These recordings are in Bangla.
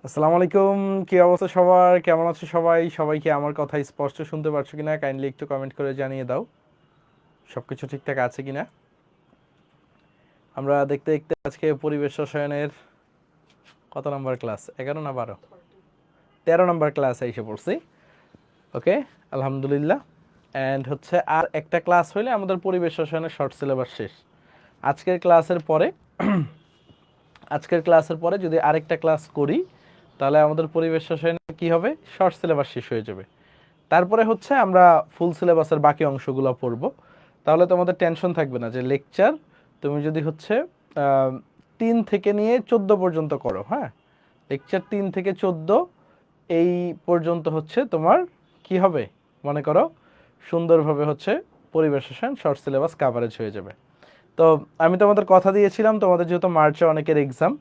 আসসালামু আলাইকুম। কি অবস্থা সবার? কেমন আছো সবাই? সবাই কি আমার কথা স্পষ্ট শুনতে পারছো কিনা কাইন্ডলি একটু কমেন্ট করে জানিয়ে দাও। সবকিছু ঠিকঠাক আছে কিনা? আমরা দেখতে দেখতে আজকে পরিবেশ রসায়নের কত নাম্বার ক্লাস, 11 না 12? 13 নাম্বার ক্লাসে এসে পড়ছি। ওকে, আলহামদুলিল্লাহ। অ্যান্ড হচ্ছে আর একটা ক্লাস হইলে আমাদের পরিবেশ রসায়নের শর্ট সিলেবাস শেষ। আজকের ক্লাসের পরে আজকের ক্লাসের পরে যদি আরেকটা ক্লাস করি তাহলে আমাদের পরিবেশ রসায়নের কি হবে, শর্ট সিলেবাস শেষ হয়ে যাবে। তারপরে হচ্ছে আমরা ফুল সিলেবাসের বাকি অংশগুলো পড়ব। তাহলে তোমাদের টেনশন থাকবে না যে লেকচার তুমি যদি হচ্ছে 3 থেকে নিয়ে 14 পর্যন্ত করো। হ্যাঁ, লেকচার 3 থেকে 14 এই পর্যন্ত হচ্ছে তোমার কি হবে, মনে করো সুন্দরভাবে হচ্ছে পরিবেশ রসায়ন শর্ট সিলেবাস কাভারেজ হয়ে যাবে। তো আমি তোমাদের কথা দিয়েছিলাম, তোমাদের যেহেতু মার্চে অনেকের এক্সাম,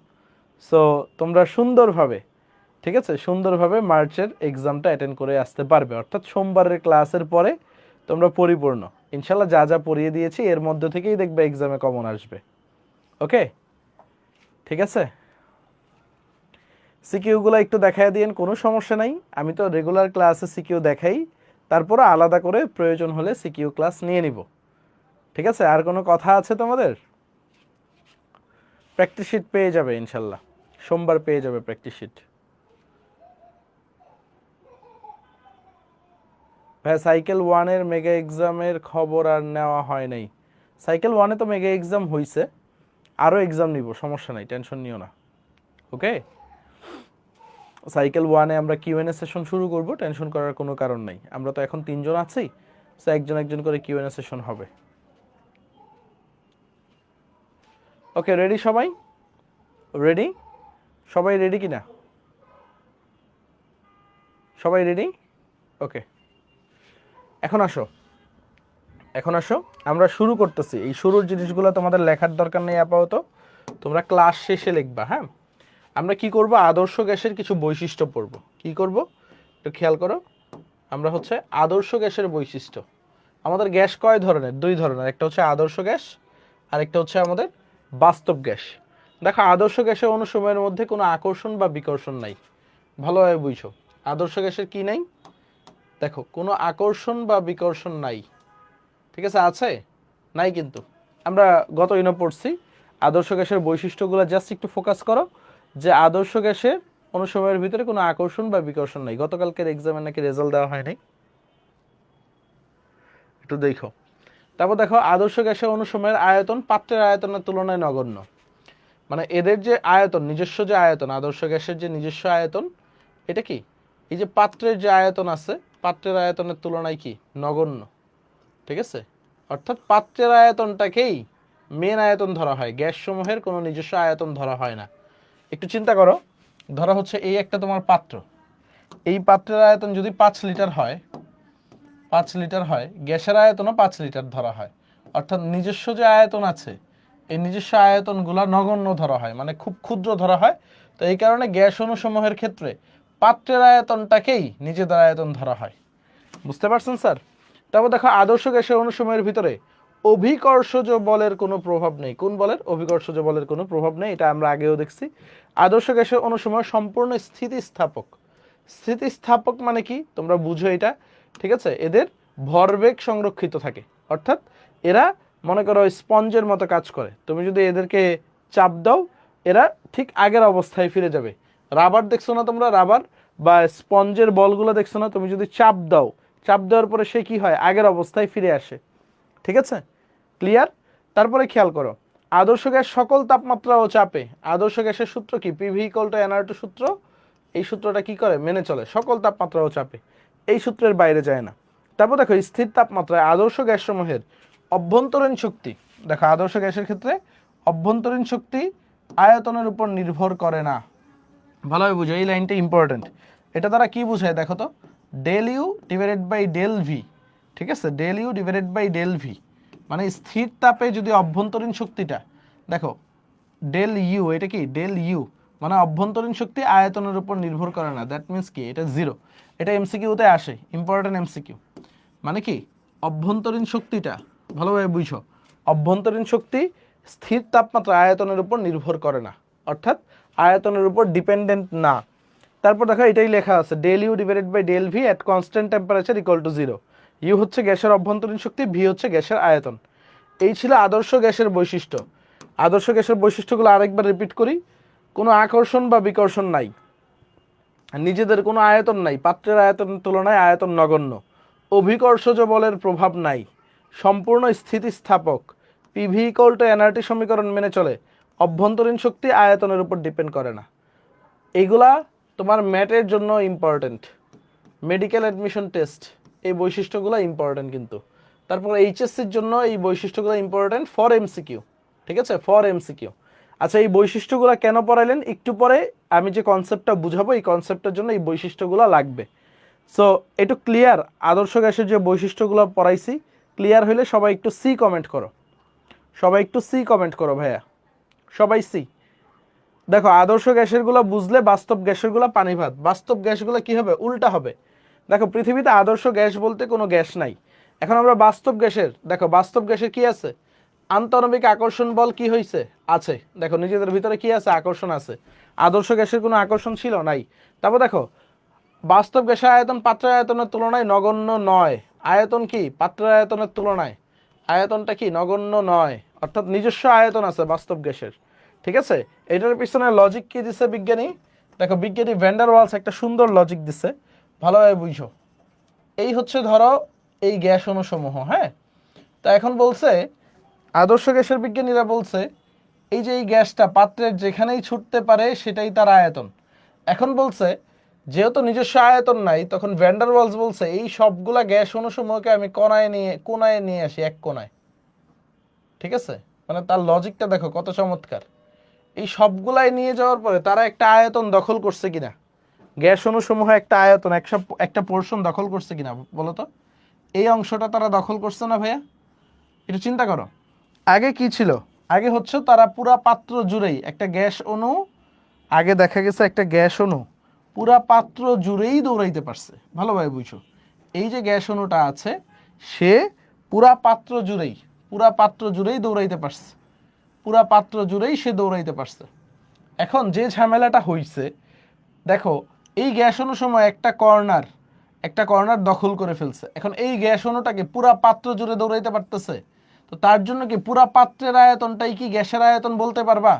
সো তোমরা সুন্দরভাবে, ঠিক আছে, সুন্দরভাবে মার্চের এক্সামটা অ্যাটেন্ড করে আসতে পারবে। অর্থাৎ সোমবারের ক্লাসের পরে তোমরা পরিপূর্ণ ইনশাল্লাহ যা যা পড়িয়ে দিয়েছি এর মধ্যে থেকেই দেখবে এক্সামে কমন আসবে। ওকে, ঠিক আছে। সিকিউগুলো একটু দেখায় দিয়েন, কোনো সমস্যা নাই। আমি তো রেগুলার ক্লাসে সিকিউ দেখাই, তারপরে আলাদা করে প্রয়োজন হলে সিকিউ ক্লাস নিয়ে নিব। ঠিক আছে, আর কোনো কথা আছে তোমাদের? প্র্যাকটিস শিট পেয়ে যাবে ইনশাল্লাহ, সোমবার পেয়ে যাবে প্র্যাকটিস শিট। ভাই সাইকেল ওয়ানের মেগা এক্সামের খবর আর নেওয়া হয় নাই। সাইকেল ওয়ানে তো মেগা এক্সাম হয়েছে, আরও এক্সাম নিব, সমস্যা নাই, টেনশন নিও না। ওকে, সাইকেল ওয়ানে আমরা কিউএনএ সেশন শুরু করব, টেনশন করার কোনো কারণ নাই। আমরা তো এখন 3 জন আছি, সো একজন একজন করে কিউএনএ সেশন হবে। ওকে, রেডি সবাই? রেডি? সবাই রেডি কিনা? সবাই রেডি? ওকে, এখন আসো, এখন আসো, আমরা শুরু করতেছি। এই শুরুর জিনিসগুলো তোমাদের লেখার দরকার নেই আপাতত, তোমরা ক্লাস শেষে লিখবা। হ্যাঁ, আমরা কি করব, আদর্শ গ্যাসের কিছু বৈশিষ্ট্য পড়ব। কি করব একটু খেয়াল করো, আমরা হচ্ছে আদর্শ গ্যাসের বৈশিষ্ট্য। আমাদের গ্যাস কয় ধরনের? 2 ধরনের, একটা হচ্ছে আদর্শ গ্যাস আর একটা হচ্ছে আমাদের বাস্তব গ্যাস। দেখো, আদর্শ গ্যাসের অনুসময়ের মধ্যে কোনো আকর্ষণ বা বিকর্ষণ নাই। ভালোভাবে বুঝছো, আদর্শ গ্যাসের কি নাই? দেখো, কোনো আকর্ষণ বা বিকর্ষণ নাই। ঠিক আছে, আছে? নাই কিন্তু। আমরা গত দিনও পড়ছি আদর্শ গ্যাসের বৈশিষ্ট্যগুলো, জাস্ট একটু ফোকাস করো যে আদর্শ গ্যাসের অনুসময়ের ভিতরে কোনো আকর্ষণ বা বিকর্ষণ নাই। গতকালকের এক্সামে নাকি রেজাল্ট দেওয়া হয় নাই, একটু দেখো। তারপর দেখো, আদর্শ গ্যাসের অনুসময়ের আয়তন পাত্রের আয়তনের তুলনায় নগণ্য। মানে এদের যে আয়তন, নিজস্ব যে আয়তন, আদর্শ গ্যাসের যে নিজস্ব আয়তন, এটা কি, এই যে পাত্রের যে আয়তন আছে, পাত্রের আয়তনের তুলনায় কি নগণ্য। ঠিক আছে, অর্থাৎ পাত্রের আয়তনটাকেই মেন আয়তন ধরা হয়, গ্যাস সমূহের কোনো নিজস্ব আয়তন ধরা হয় না। একটু চিন্তা করো, ধরা হচ্ছে এই একটা তোমার পাত্র, এই পাত্রের আয়তন যদি 5 লিটার হয়, 5 লিটার হয়, গ্যাসের আয়তনও 5 লিটার ধরা হয়। অর্থাৎ নিজস্ব যে আয়তন আছে, এই নিজস্ব আয়তনগুলো নগণ্য ধরা হয়, মানে খুব ক্ষুদ্র ধরা হয়। তো এই কারণে গ্যাস অণুসমূহের ক্ষেত্রে পাত্রের আয়তনটাকেই নিজেদের আয়তন ধরা হয়। বুঝতে পারছেন স্যার? তারপর দেখো, আদর্শ গ্যাসের অণুসমূহের ভিতরে অভিকর্ষজ বলের কোনো প্রভাব নেই। কোন বলের? অভিকর্ষজ বলের কোনো প্রভাব নেই, এটা আমরা আগেও দেখছি। আদর্শ গ্যাসের অণুসমূহ সম্পূর্ণ স্থিতিস্থাপক। স্থিতিস্থাপক মানে কি তোমরা বুঝো এটা, ঠিক আছে? এদের ভরবেগ সংরক্ষিত থাকে, অর্থাৎ এরা মনে করো স্পঞ্জের মতো কাজ করে। তুমি যদি এদেরকে চাপ দাও, এরা ঠিক আগের অবস্থায় ফিরে যাবে। রাবার দেখছো না তোমরা? রাবার বা স্পঞ্জের বলগুলো দেখছো না? তুমি যদি চাপ দাও, চাপ দেওয়ার পরে সে কি হয়, আগের অবস্থায় ফিরে আসে। ঠিক আছে, ক্লিয়ার? তারপরে খেয়াল করো, আদর্শ গ্যাস সকল তাপমাত্রা ও চাপে, আদর্শ গ্যাসের সূত্র কি? পিভি ইকুয়াল টু এনআর2 সূত্র। এই সূত্রটা কি করে? মেনে চলে, সকল তাপমাত্রা ও চাপে, এই সূত্রের বাইরে যায় না। তারপর দেখো, স্থির তাপমাত্রায় আদর্শ গ্যাস সমূহের অভ্যন্তরীণ শক্তি, দেখো আদর্শ গ্যাসের ক্ষেত্রে অভ্যন্তরীণ শক্তি আয়তনের উপর নির্ভর করে না। ভালোভাবে বুঝো, এই লাইনটা ইম্পর্টেন্ট। এটা দ্বারা কি বোঝায় দেখো তো, del u divided by del v. ঠিক আছে, del u divided by del v, মানে স্থির তাপে যদি অভ্যন্তরীণ শক্তিটা, দেখো ডেল ইউ, এটা কি ডেল ইউ, মানে অভ্যন্তরীণ শক্তি আয়তনের উপর নির্ভর করে না। দ্যাট মিন্স কি, এটা 0। এটা এমসিকিউতে আসে, ইম্পর্টেন্ট এমসিকিউ। মানে কি, অভ্যন্তরীণ শক্তিটা, ভালোভাবে বুঝো, অভ্যন্তরীণ শক্তি স্থির তাপমাত্রা আয়তনের উপর নির্ভর করে না, অর্থাৎ আয়তনের উপর ডিপেন্ডেন্ট না। তারপর দেখো এটাই লেখা আছে del u divided by del v at constant temperature equal to 0। U হচ্ছে গ্যাসের অভ্যন্তরীণ শক্তি, ভি হচ্ছে গ্যাসের আয়তন। এই ছিল আদর্শ গ্যাসের বৈশিষ্ট্য। আদর্শ গ্যাসের বৈশিষ্ট্যগুলো আরেকবার রিপিট করি। কোনো আকর্ষণ বা বিকর্ষণ নাই, নিজেদের কোনো আয়তন নাই, পাত্রের আয়তনের তুলনায় আয়তন নগণ্য, অভিকর্ষজ বলের প্রভাব নাই, সম্পূর্ণ স্থিতিস্থাপক, পিভি ইকুয়াল টু এনআরটি সমীকরণ মেনে চলে, অভ্যন্তরীণ শক্তি আয়তনের উপর ডিপেন্ড করে না। এইগুলা তোমার ম্যাটের জন্য ইম্পর্টেন্ট, মেডিকেল অ্যাডমিশন টেস্ট এই বৈশিষ্ট্যগুলো ইম্পর্টেন্ট কিন্তু। তারপর এইচএসসির জন্য এই বৈশিষ্ট্যগুলো ইম্পর্টেন্ট ফর এমসিকিউ, ঠিক আছে, ফর এমসিকিউ। আচ্ছা এই বৈশিষ্ট্যগুলো কেন পড়াইলেন একটু পরে আমি যে কনসেপ্টটা বুঝাবো এই কনসেপ্টের জন্য এই বৈশিষ্ট্যগুলো লাগবে। সো একটু ক্লিয়ার, আদর্শ গ্যাসের যে বৈশিষ্ট্যগুলো পড়াইছি ক্লিয়ার হইলে সবাই একটু সি কমেন্ট করো, সবাই একটু সি কমেন্ট করো ভাইয়া, সবাই সি। দেখো আদর্শ গ্যাসেরগুলো বুঝলে বাস্তব গ্যাসেরগুলো পানি ভাত, বাস্তব গ্যাসগুলো কি হবে উল্টা হবে। দেখো পৃথিবীতে আদর্শ গ্যাস বলতে কোনো গ্যাস নাই। এখন আমরা বাস্তব গ্যাসের, দেখো বাস্তব গ্যাসের কি আছে, আন্তঃনবিক আকর্ষণ বল কি হয়েছে আছে, দেখো নিজেদের ভিতরে কি আছে আকর্ষণ আছে। আদর্শ গ্যাসের কোনো আকর্ষণ ছিল নাই। তারপর দেখো বাস্তব গ্যাসের আয়তন পাত্রের আয়তনের তুলনায় নগণ্য নয়। আয়তন কি পাত্রের আয়তনের তুলনায় আয়তনটা কি নগণ্য নয়, অর্থাৎ নিজস্ব আয়তন আছে বাস্তব গ্যাসের, ঠিক আছে। এটার পিছনে লজিক কি দিছে বিজ্ঞানী, দেখো বিজ্ঞানী ভ্যান্ডার ওয়ালস একটা সুন্দর লজিক দিছে, ভালোভাবে বুঝো। এই হচ্ছে ধরো এই গ্যাস অণুসমূহ, হ্যাঁ। তা এখন বলছে আদর্শ গ্যাসের বিজ্ঞানীরা বলছে এই যে এই গ্যাসটা পাত্রের যেখানেই ছুটতে পারে সেটাই তার আয়তন। এখন বলছে যেহেতু নিজস্ব আয়তন নাই তখন ভ্যান্ডার ওয়ালস বলছে এই সবগুলা গ্যাস অণুসমূহকে আমি কোনায় নিয়ে আসি, এক কোনায়, ঠিক আছে। মানে তার লজিকটা দেখো কত চমৎকার। এই সবগুলাই নিয়ে যাওয়ার পরে তারা একটা আয়তন দখল করছে কিনা, গ্যাস অণুসমূহ একটা আয়তন একটা পোর্শন দখল করছে কিনা বলো তো। এই অংশটা তারা দখল করছে না ভাইয়া, একটু চিন্তা করো। আগে কি ছিল, আগে হচ্ছে তারা পুরা পাত্র জুড়েই একটা গ্যাস অণু, আগে দেখা গেছে একটা গ্যাস অণু পুরা পাত্র জুড়েই দৌড়াইতে পারছে, ভালোভাবে বুঝো। এই যে গ্যাস অণুটা আছে সে পুরা পাত্র জুড়েই দৌড়াইতে পারছে, পুরা পাত্র জুড়েই সে দৌড়াইতে পারছে। এখন যে ঝামেলাটা হইছে দেখো এই গ্যাস অণু সময় একটা কর্নার দখল করে ফেলছে। এখন এই গ্যাস অণুটাকে পুরা পাত্র জুড়ে দৌড়াইতে পারতেছে, তো তার জন্য কি পুরা পাত্রের আয়তনটাই কি গ্যাসের আয়তন বলতে পারবা।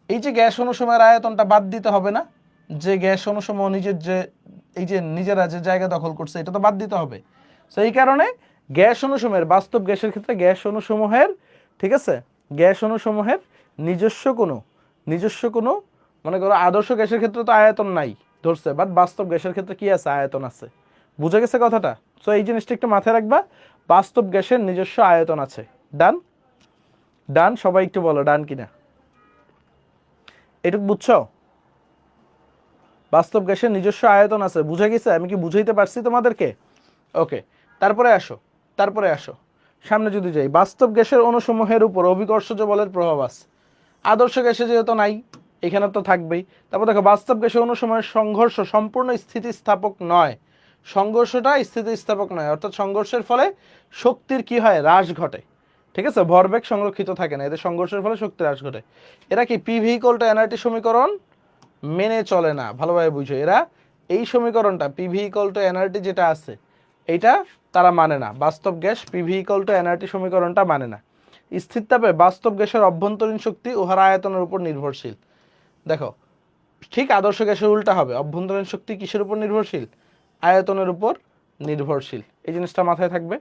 এই যে গ্যাস অণুসময়ের আয়তনটা বাদ দিতে হবে না, যে গ্যাস অণুসমূহ নিজেরা যে জায়গা দখল করছে এটা তো বাদ দিতে হবে। তো এই কারণে গ্যাস অণুসমূহের বাস্তব গ্যাসের ক্ষেত্রে গ্যাস অণুসমূহের, ঠিক আছে, গ্যাস অণুসমূহের নিজস্ব কোনো মনে করো আদর্শ গ্যাসের ক্ষেত্রে তো আয়তন নাই ধরছে, বাট বাস্তব গ্যাসের ক্ষেত্রে কি আছে আয়তন আছে, বুঝে গেছে কথাটা। সো এই জিনিসটা একটু মাথায় রাখবা, বাস্তব গ্যাসের নিজস্ব আয়তন আছে। ডান, ডান, সবাই একটু বলো ডান কিনা, এটুকু বুঝছো। বাস্তব গ্যাসের নিজস্ব আয়তন আছে, বুঝে গেছে, আমি কি বুঝাইতে পারছি তোমাদেরকে। ওকে, তারপরে আসো সামনে যদি যাই, বাস্তব গ্যাসের অণুসমূহের উপর অভিকর্ষজ বলের প্রভাব আছে। আদর্শ গ্যাসে যেহেতু নাই এখানে তো থাকবেই। তারপর দেখো বাস্তব গ্যাসের অণুসমূহের সংঘর্ষ সম্পূর্ণ স্থিতিস্থাপক নয়, সংঘর্ষটা স্থিতিস্থাপক নয়, অর্থাৎ সংঘর্ষের ফলে শক্তির কি হয় হ্রাস ঘটে, ঠিক আছে, ভরবেগ সংরক্ষিত থাকে না, এদের সংঘর্ষের ফলে শক্তি হ্রাস ঘটে। এরা কি পিভি ইকুয়াল টু এনআরটি সমীকরণ মেনে চলে না, ভালোভাবে বুঝো। এরা এই সমীকরণটা পিভি ইকুয়াল টু এনআরটি যেটা আছে এইটা তারা মানে না, বাস্তব gas PV equal to nRT সমীকরণটা মানে না। স্থির তাপে বাস্তব গ্যাসের অভ্যন্তরীণ শক্তি উহার আয়তনের উপর নির্ভরশীল। দেখো ঠিক আদর্শ গ্যাসের উল্টা হবে, অভ্যন্তরীণ শক্তি কিসের উপর নির্ভরশীল, আয়তনের উপর নির্ভরশীল, এই জিনিসটা মাথায় থাকবে।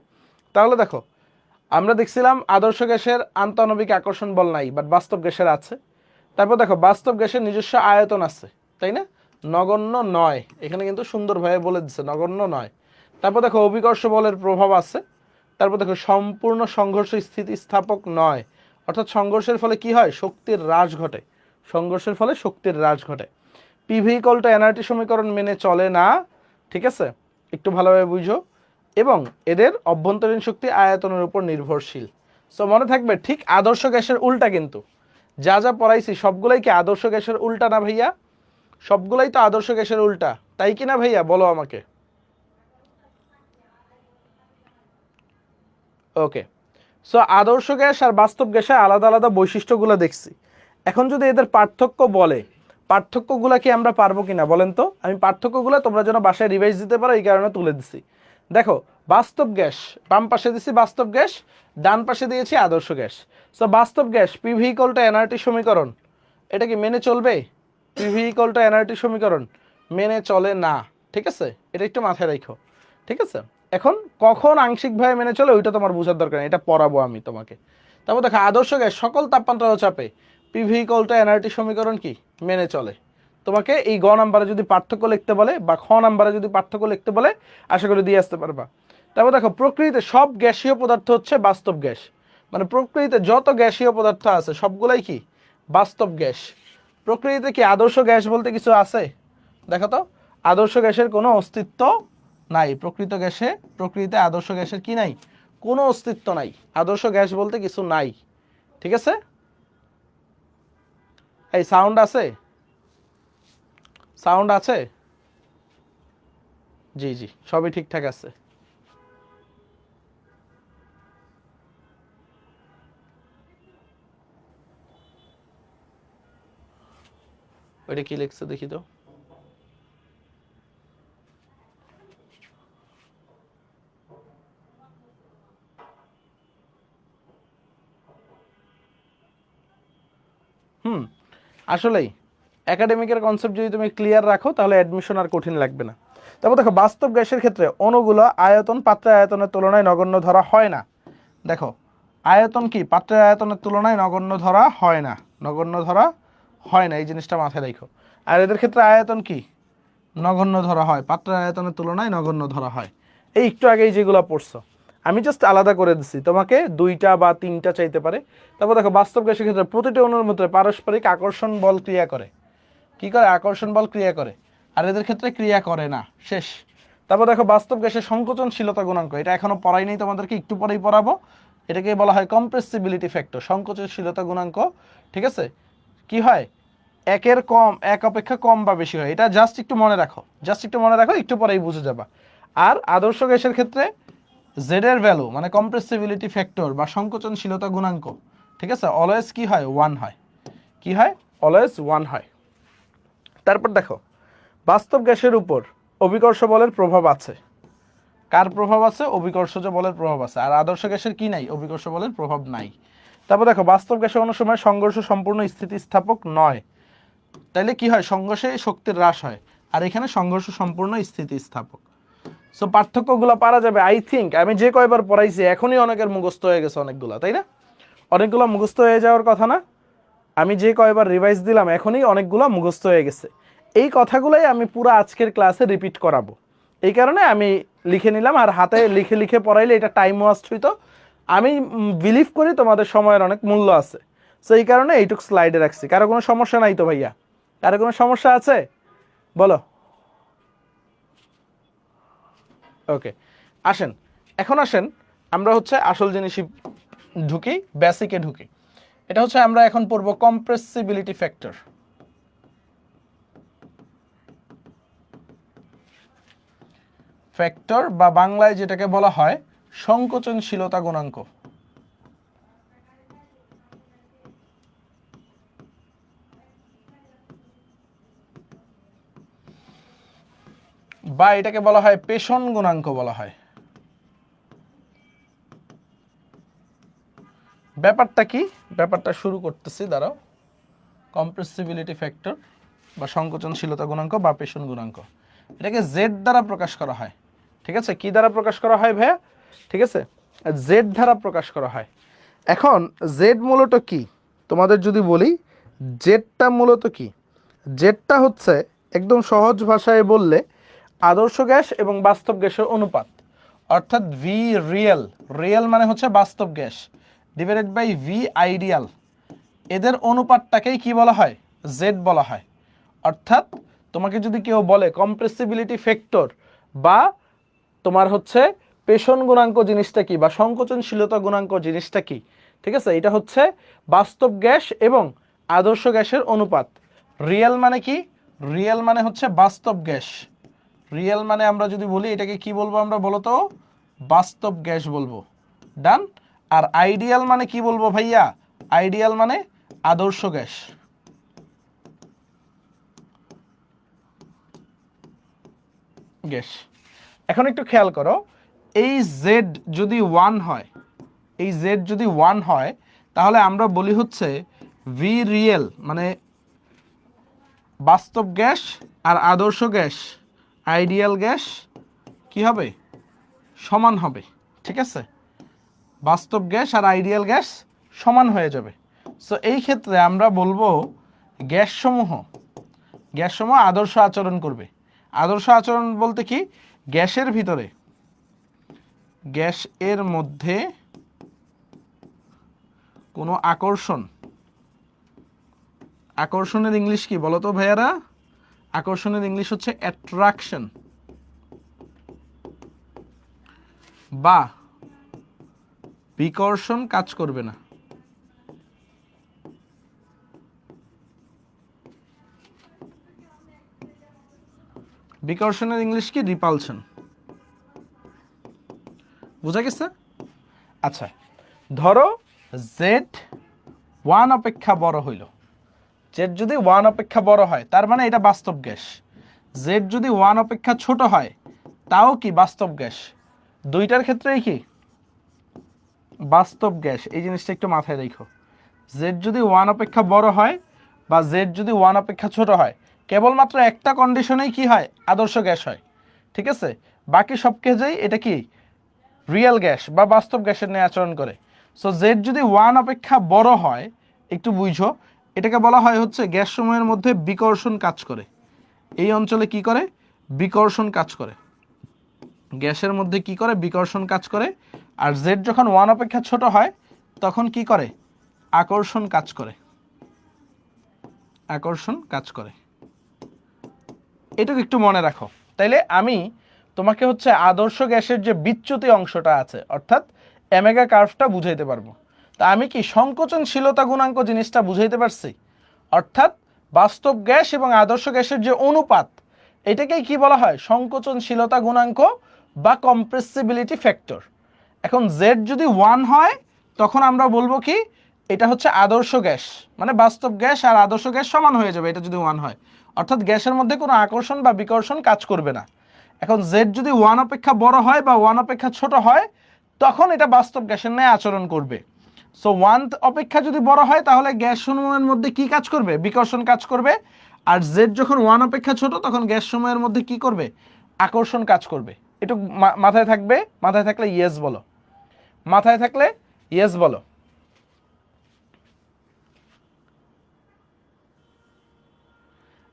তাহলে দেখো আমরা দেখছিলাম আদর্শ গ্যাসের আন্তঃনবিক আকর্ষণ বল নাই, বাট বাস্তব গ্যাসের আছে। তারপর দেখো বাস্তব গ্যাসের নিজস্ব আয়তন আছে, তাই না, নগণ্য নয়, এখানে কিন্তু সুন্দরভাবে বলে দিচ্ছে নগণ্য নয়। তারপর দেখো অভিকর্ষ বলের প্রভাব আছে। তারপর দেখো সম্পূর্ণ সংঘর্ষ স্থিতিস্থাপক নয়, অর্থাৎ সংঘর্ষের ফলে কি হয় শক্তির হ্রাস ঘটে, সংঘর্ষের ফলে শক্তির হ্রাস ঘটে। পিভি ইকুয়াল টু এনআরটি সমীকরণ মেনে চলে না, ঠিক আছে, একটু ভালোভাবে বুঝো। এবং এদের অভ্যন্তরীণ শক্তি আয়তনের উপর নির্ভরশীল। সো মনে থাকবে ঠিক আদর্শ গ্যাসের উল্টা কিন্তু, যা যা পড়াইছি সবগুলাই কি আদর্শ গ্যাসের উল্টা না ভাইয়া, সবগুলাই তো আদর্শ গ্যাসের উল্টা, তাই কি না ভাইয়া বলো আমাকে। ওকে, সো আদর্শ গ্যাস আর বাস্তব গ্যাসে আলাদা আলাদা বৈশিষ্ট্যগুলো দেখছি। এখন যদি এদের পার্থক্য বলে, পার্থক্যগুলা কি আমরা পারবো কিনা বলেন তো? আমি পার্থক্যগুলো তোমরা যেন বাসায় রিভাইজ দিতে পারো এই কারণে তুলে দিছি। দেখো, বাস্তব গ্যাস বাম পাশে দিছি, বাস্তব গ্যাস ডান পাশে দিয়েছি আদর্শ গ্যাস। সো বাস্তব gas PV equal to nRT সমীকরণ, এটা কি মেনে চলবে? পিভি ইকুয়াল টু এনআরটি সমীকরণ মেনে চলে না, ঠিক আছে? এটা একটু মাথায় রাখো, ঠিক আছে? এখন কখন আংশিকভাবে মেনে চলে ওইটা তোমার বোঝার দরকার নেই, এটা পড়াবো আমি তোমাকে। তারপর দেখো, আদর্শ গ্যাস সকল তাপমাত্রা ও চাপে পিভি ইকুয়াল টু এনআরটি সমীকরণ কি মেনে চলে। তোমাকে এই গ নাম্বারে যদি পার্থক্য লিখতে বলে বা খ নাম্বারে যদি পার্থক্য লিখতে বলে আশা করি দিয়ে আসতে পারবা। তারপর দেখো, প্রকৃতিতে সব গ্যাসীয় পদার্থ হচ্ছে বাস্তব গ্যাস, মানে প্রকৃতিতে যত গ্যাসীয় পদার্থ আছে সবগুলাই কি বাস্তব গ্যাস। প্রকৃতিতে কি আদর্শ গ্যাস বলতে কিছু আছে? দেখো তো, আদর্শ গ্যাসের কোনো অস্তিত্ব নাই। প্রকৃতিতে আদর্শ গ্যাসের কি নাই? কোনো অস্তিত্ব নাই, আদর্শ গ্যাস বলতে কিছু নাই, ঠিক আছে? এই সাউন্ড আছে? সাউন্ড আছে? জি জি, সবই ঠিকঠাক আছে। ওইটা কি লিখছে দেখি তো। আসলেই একাডেমিকের কনসেপ্ট যদি তুমি ক্লিয়ার রাখো তাহলে অ্যাডমিশন আর কঠিন লাগবে না। তারপর দেখো, বাস্তব গ্যাসের ক্ষেত্রে অণুগুলো আয়তন পাত্রের আয়তনের তুলনায় নগণ্য ধরা হয় না। দেখো, আয়তন কি পাত্রের আয়তনের তুলনায় নগণ্য ধরা হয় না, নগণ্য ধরা হয় না, এই জিনিসটা মাথায় রাখো। আর এদের ক্ষেত্রে আয়তন কি নগণ্য ধরা হয়, পাত্রের আয়তনের তুলনায় নগণ্য ধরা হয়। এই একটু আগেই যেগুলো পড়ছো আমি জাস্ট আলাদা করে দিচ্ছি, তোমাকে 2টা বা 3টা চাইতে পারে। তারপর দেখো, বাস্তব গ্যাসের ক্ষেত্রে প্রতিটি অণুর মধ্যে পারস্পরিক আকর্ষণ বল ক্রিয়া করে। কি করে? আকর্ষণ বল ক্রিয়া করে। আর এদের ক্ষেত্রে ক্রিয়া করে না, শেষ। তারপর দেখো, বাস্তব গ্যাসের সংকোচনশীলতা গুণাঙ্ক, এটা এখনো পড়াই নেই তোমাদেরকে, একটু পরেই পড়াবো। এটাকে বলা হয় কম্প্রেসিবিলিটি ফ্যাক্টর, সংকোচনশীলতা গুণাঙ্ক, ঠিক আছে? কি হয়? এক অপেক্ষা কম বা বেশি হয়, এটা জাস্ট একটু মনে রাখো, একটু পরেই বুঝে যাবা। আর আদর্শ গ্যাসের ক্ষেত্রে জেড এর ভ্যালু মানে কম্প্রেসিবিলিটি ফ্যাক্টর বা সংকোচনশীলতা গুণাঙ্ক, ঠিক আছে, অলওয়েজ কি হয়? 1 হয়। কি হয়? অলওয়েজ 1 হয়। তারপর দেখো, বাস্তব গ্যাসের উপর অভিকর্ষ বলের প্রভাব আছে। কার প্রভাব আছে? অভিকর্ষজ বলের প্রভাব আছে। আর আদর্শ গ্যাসের কি নাই? অভিকর্ষ বলের প্রভাব নাই। তারপর দেখো, বাস্তব গ্যাসের অন্য সময় সংঘর্ষ সম্পূর্ণ স্থিতিস্থাপক নয়। তাইলে কি হয়? সংঘর্ষে শক্তির হ্রাস হয়, আর এখানে সংঘর্ষ সম্পূর্ণ স্থিতিস্থাপক। সো পার্থক্যগুলো পারা যাবে। আই থিঙ্ক আমি যে কয়বার পড়াইছি এখনই অনেকের মুখস্থ হয়ে গেছে অনেকগুলো, তাই না? অনেকগুলো মুখস্থ হয়ে যাওয়ার কথা না? আমি যে কয়বার রিভাইজ দিলাম এখনই অনেকগুলো মুখস্থ হয়ে গেছে। এই কথাগুলোই আমি পুরো আজকের ক্লাসে রিপিট করাবো, এই কারণে আমি লিখে নিলাম। আর হাতে লিখে লিখে পড়াইলে এটা টাইম ওয়েস্ট হইতো। আমি বিলিভ করি তোমাদের সময়ের অনেক মূল্য আছে, সো এই কারণে এইটুকু স্লাইডে রাখছি। কারো কোনো সমস্যা নাই তো ভাইয়া? কারো কোনো সমস্যা আছে? বলো। ওকে, আসেন এখন আসেন আমরা হচ্ছে আসল জিনিসই ঢুকি, বেসিকে ঢুকি। এটা হচ্ছে আমরা এখন পড়বো কম্প্রেসিবিলিটি ফ্যাক্টর। ফ্যাক্টর বা বাংলায় যেটাকে বলা হয় সংকোচনশীলতা গুণাঙ্ক। বা এটাকে বলা হয় পেষণ গুণাঙ্ক বলা হয়। ব্যাপারটা কি? ব্যাপারটা শুরু করতেছি, দাঁড়াও। কম্প্রেসিবিলিটি ফ্যাক্টর বা সংকোচনশীলতা গুণাঙ্ক বা পেষণ গুণাঙ্ক, এটাকে জেড দ্বারা প্রকাশ করা হয়, ঠিক আছে? কি দ্বারা প্রকাশ করা হয় ভাইয়া? ঠিক আছে, জেড দ্বারা প্রকাশ করা হয়। এখন জেড মূলত কি তোমাদের যদি বলি, জেডটা মূলত কি? জেডটা হচ্ছে একদম সহজ ভাষায় বললে আদর্শ গ্যাস এবং বাস্তব গ্যাসের অনুপাত, অর্থাৎ ভি রিয়েল, রিয়েল মানে হচ্ছে বাস্তব গ্যাস, ডিভাইডেড বাই ভি আইডিয়াল, এদের অনুপাতটাকেই কি বলা হয়? জেড বলা হয়। অর্থাৎ তোমাকে যদি কেউ বলে কম্প্রেসিবিলিটি ফ্যাক্টর বা তোমার হচ্ছে পেষণ গুণাঙ্ক জিনিসটা কি বা সংকোচনশীলতা গুণাঙ্ক জিনিসটা কি, ঠিক আছে, এটা হচ্ছে বাস্তব গ্যাস এবং আদর্শ গ্যাসের অনুপাত। রিয়েল মানে কি? রিয়েল মানে হচ্ছে বাস্তব গ্যাস, রিয়েল মানে আমরা যদি বলি এটাকে কি বলবো আমরা, বলো তো? বাস্তব গ্যাস বলবো, ডান। আর আইডিয়াল মানে কি বলবো ভাইয়া? আইডিয়াল মানে আদর্শ গ্যাস। গ্যাস। এখন একটু খেয়াল করো, এই জেড যদি 1 হয়, এই জেড যদি 1 হয়, তাহলে আমরা বলি হচ্ছে ভি রিয়েল মানে বাস্তব গ্যাস আর আদর্শ গ্যাস, আইডিয়াল গ্যাস কি হবে? সমান হবে। ঠিক আছে, বাস্তব গ্যাস আর আইডিয়াল গ্যাস সমান হয়ে যাবে। সো এই ক্ষেত্রে আমরা বলবো গ্যাসসমূহ আদর্শ আচরণ করবে। আদর্শ আচরণ বলতে কি, গ্যাসের ভিতরে, গ্যাস এর মধ্যে কোনো আকর্ষণের ইংলিশ কি বলো তো ভাইয়ারা? আকর্ষণের ইংলিশ হচ্ছে অ্যাট্রাকশন বা বিকর্ষণ কাজ করবে না। বিকর্ষণের ইংলিশ কি? রিপালশন। বুঝা গেছে? আচ্ছা, ধরো জেড 1 অপেক্ষা বড় হইল। জেড যদি 1 অপেক্ষা বড় হয় তার মানে এটা বাস্তব গ্যাস। জেড যদি 1 অপেক্ষা ছোট হয় তাও কি বাস্তব গ্যাস। দুইটার ক্ষেত্রেই কি বাস্তব গ্যাস। এই জিনিসটা একটু মাথায় রেখো। জেড যদি 1 অপেক্ষা বড় হয় বা জেড যদি 1 অপেক্ষা ছোট হয়, কেবলমাত্র একটা কন্ডিশনেই কি হয়? আদর্শ গ্যাস হয়। ঠিক আছে, বাকি সব ক্ষেত্রেই এটা কি রিয়েল গ্যাস বা বাস্তব গ্যাসের ন্যায় আচরণ করে। সো জেড যদি 1 অপেক্ষা বড় হয়, একটু বুঝো, এটাকে বলা হয় হচ্ছে গ্যাস সমূহের মধ্যে বিকর্ষণ কাজ করে। এই অঞ্চলে কি করে? বিকর্ষণ কাজ করে। গ্যাসের মধ্যে কি করে? বিকর্ষণ কাজ করে। আর জেড যখন 1 অপেক্ষা ছোট হয় তখন কি করে? আকর্ষণ কাজ করে। আকর্ষণ কাজ করে। এটুকু একটু মনে রাখো। তাইলে আমি তোমাকে হচ্ছে আদর্শ গ্যাসের যে বিচ্যুতি অংশটা আছে, অর্থাৎ ওমেগা কার্ভটা বুঝাইতে পারবো। তা আমি কি সংকোচনশীলতা গুণাঙ্ক জিনিসটা বুঝাইতে পারছি? অর্থাৎ বাস্তব গ্যাস এবং আদর্শ গ্যাসের যে অনুপাত, এটাকেই কি বলা হয়? সংকোচনশীলতা গুণাঙ্ক বা কম্প্রেসিবিলিটি ফ্যাক্টর। এখন জেড যদি 1 হয় তখন আমরা বলবো কি এটা হচ্ছে আদর্শ গ্যাস, মানে বাস্তব গ্যাস আর আদর্শ গ্যাস সমান হয়ে যাবে এটা যদি 1 হয়, অর্থাৎ গ্যাসের মধ্যে কোনো আকর্ষণ বা বিকর্ষণ কাজ করবে না। এখন জেড যদি 1 অপেক্ষা বড় হয় বা 1 অপেক্ষা ছোট হয় তখন এটা বাস্তব গ্যাসের ন্যায় আচরণ করবে। সো 1 অপেক্ষা যদি বড় হয় তাহলে গ্যাস সমূহের মধ্যে কি কাজ করবে? বিকর্ষণ কাজ করবে। আর জেড যখন 1 অপেক্ষা ছোট তখন গ্যাস সমূহের মধ্যে কি করবে? আকর্ষণ কাজ করবে। একটু মাথায় থাকবে। মাথায় থাকলে ইয়েস বলো। মাথায় থাকলে ইয়েস বলো।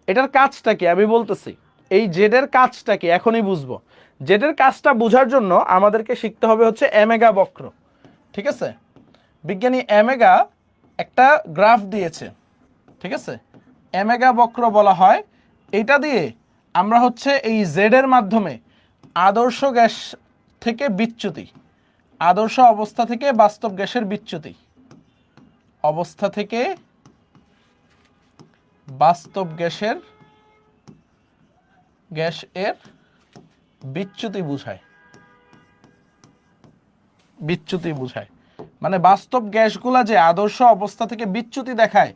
এটার কাজটা কি আমি বলতেছি। এই জেডের কাজটা কি এখনই বুঝবো। জেডের কাজটা বোঝার জন্য আমাদেরকে শিখতে হবে হচ্ছে ওমেগা বক্র। ঠিক আছে, বিজ্ঞানী ওমেগা একটা গ্রাফ দিয়েছে। ঠিক আছে, ওমেগা বক্র বলা হয়। এটা দিয়ে আমরা হচ্ছে এই জেডের মাধ্যমে আদর্শ গ্যাস থেকে বিচ্যুতি, আদর্শ অবস্থা থেকে বাস্তব গ্যাসের বিচ্যুতি, অবস্থা থেকে বাস্তব গ্যাস এর বিচ্যুতি বুঝায়। বিচ্যুতি বুঝায় মানে বাস্তব গ্যাসগুলা যে আদর্শ অবস্থা থেকে বিচ্যুতি দেখায়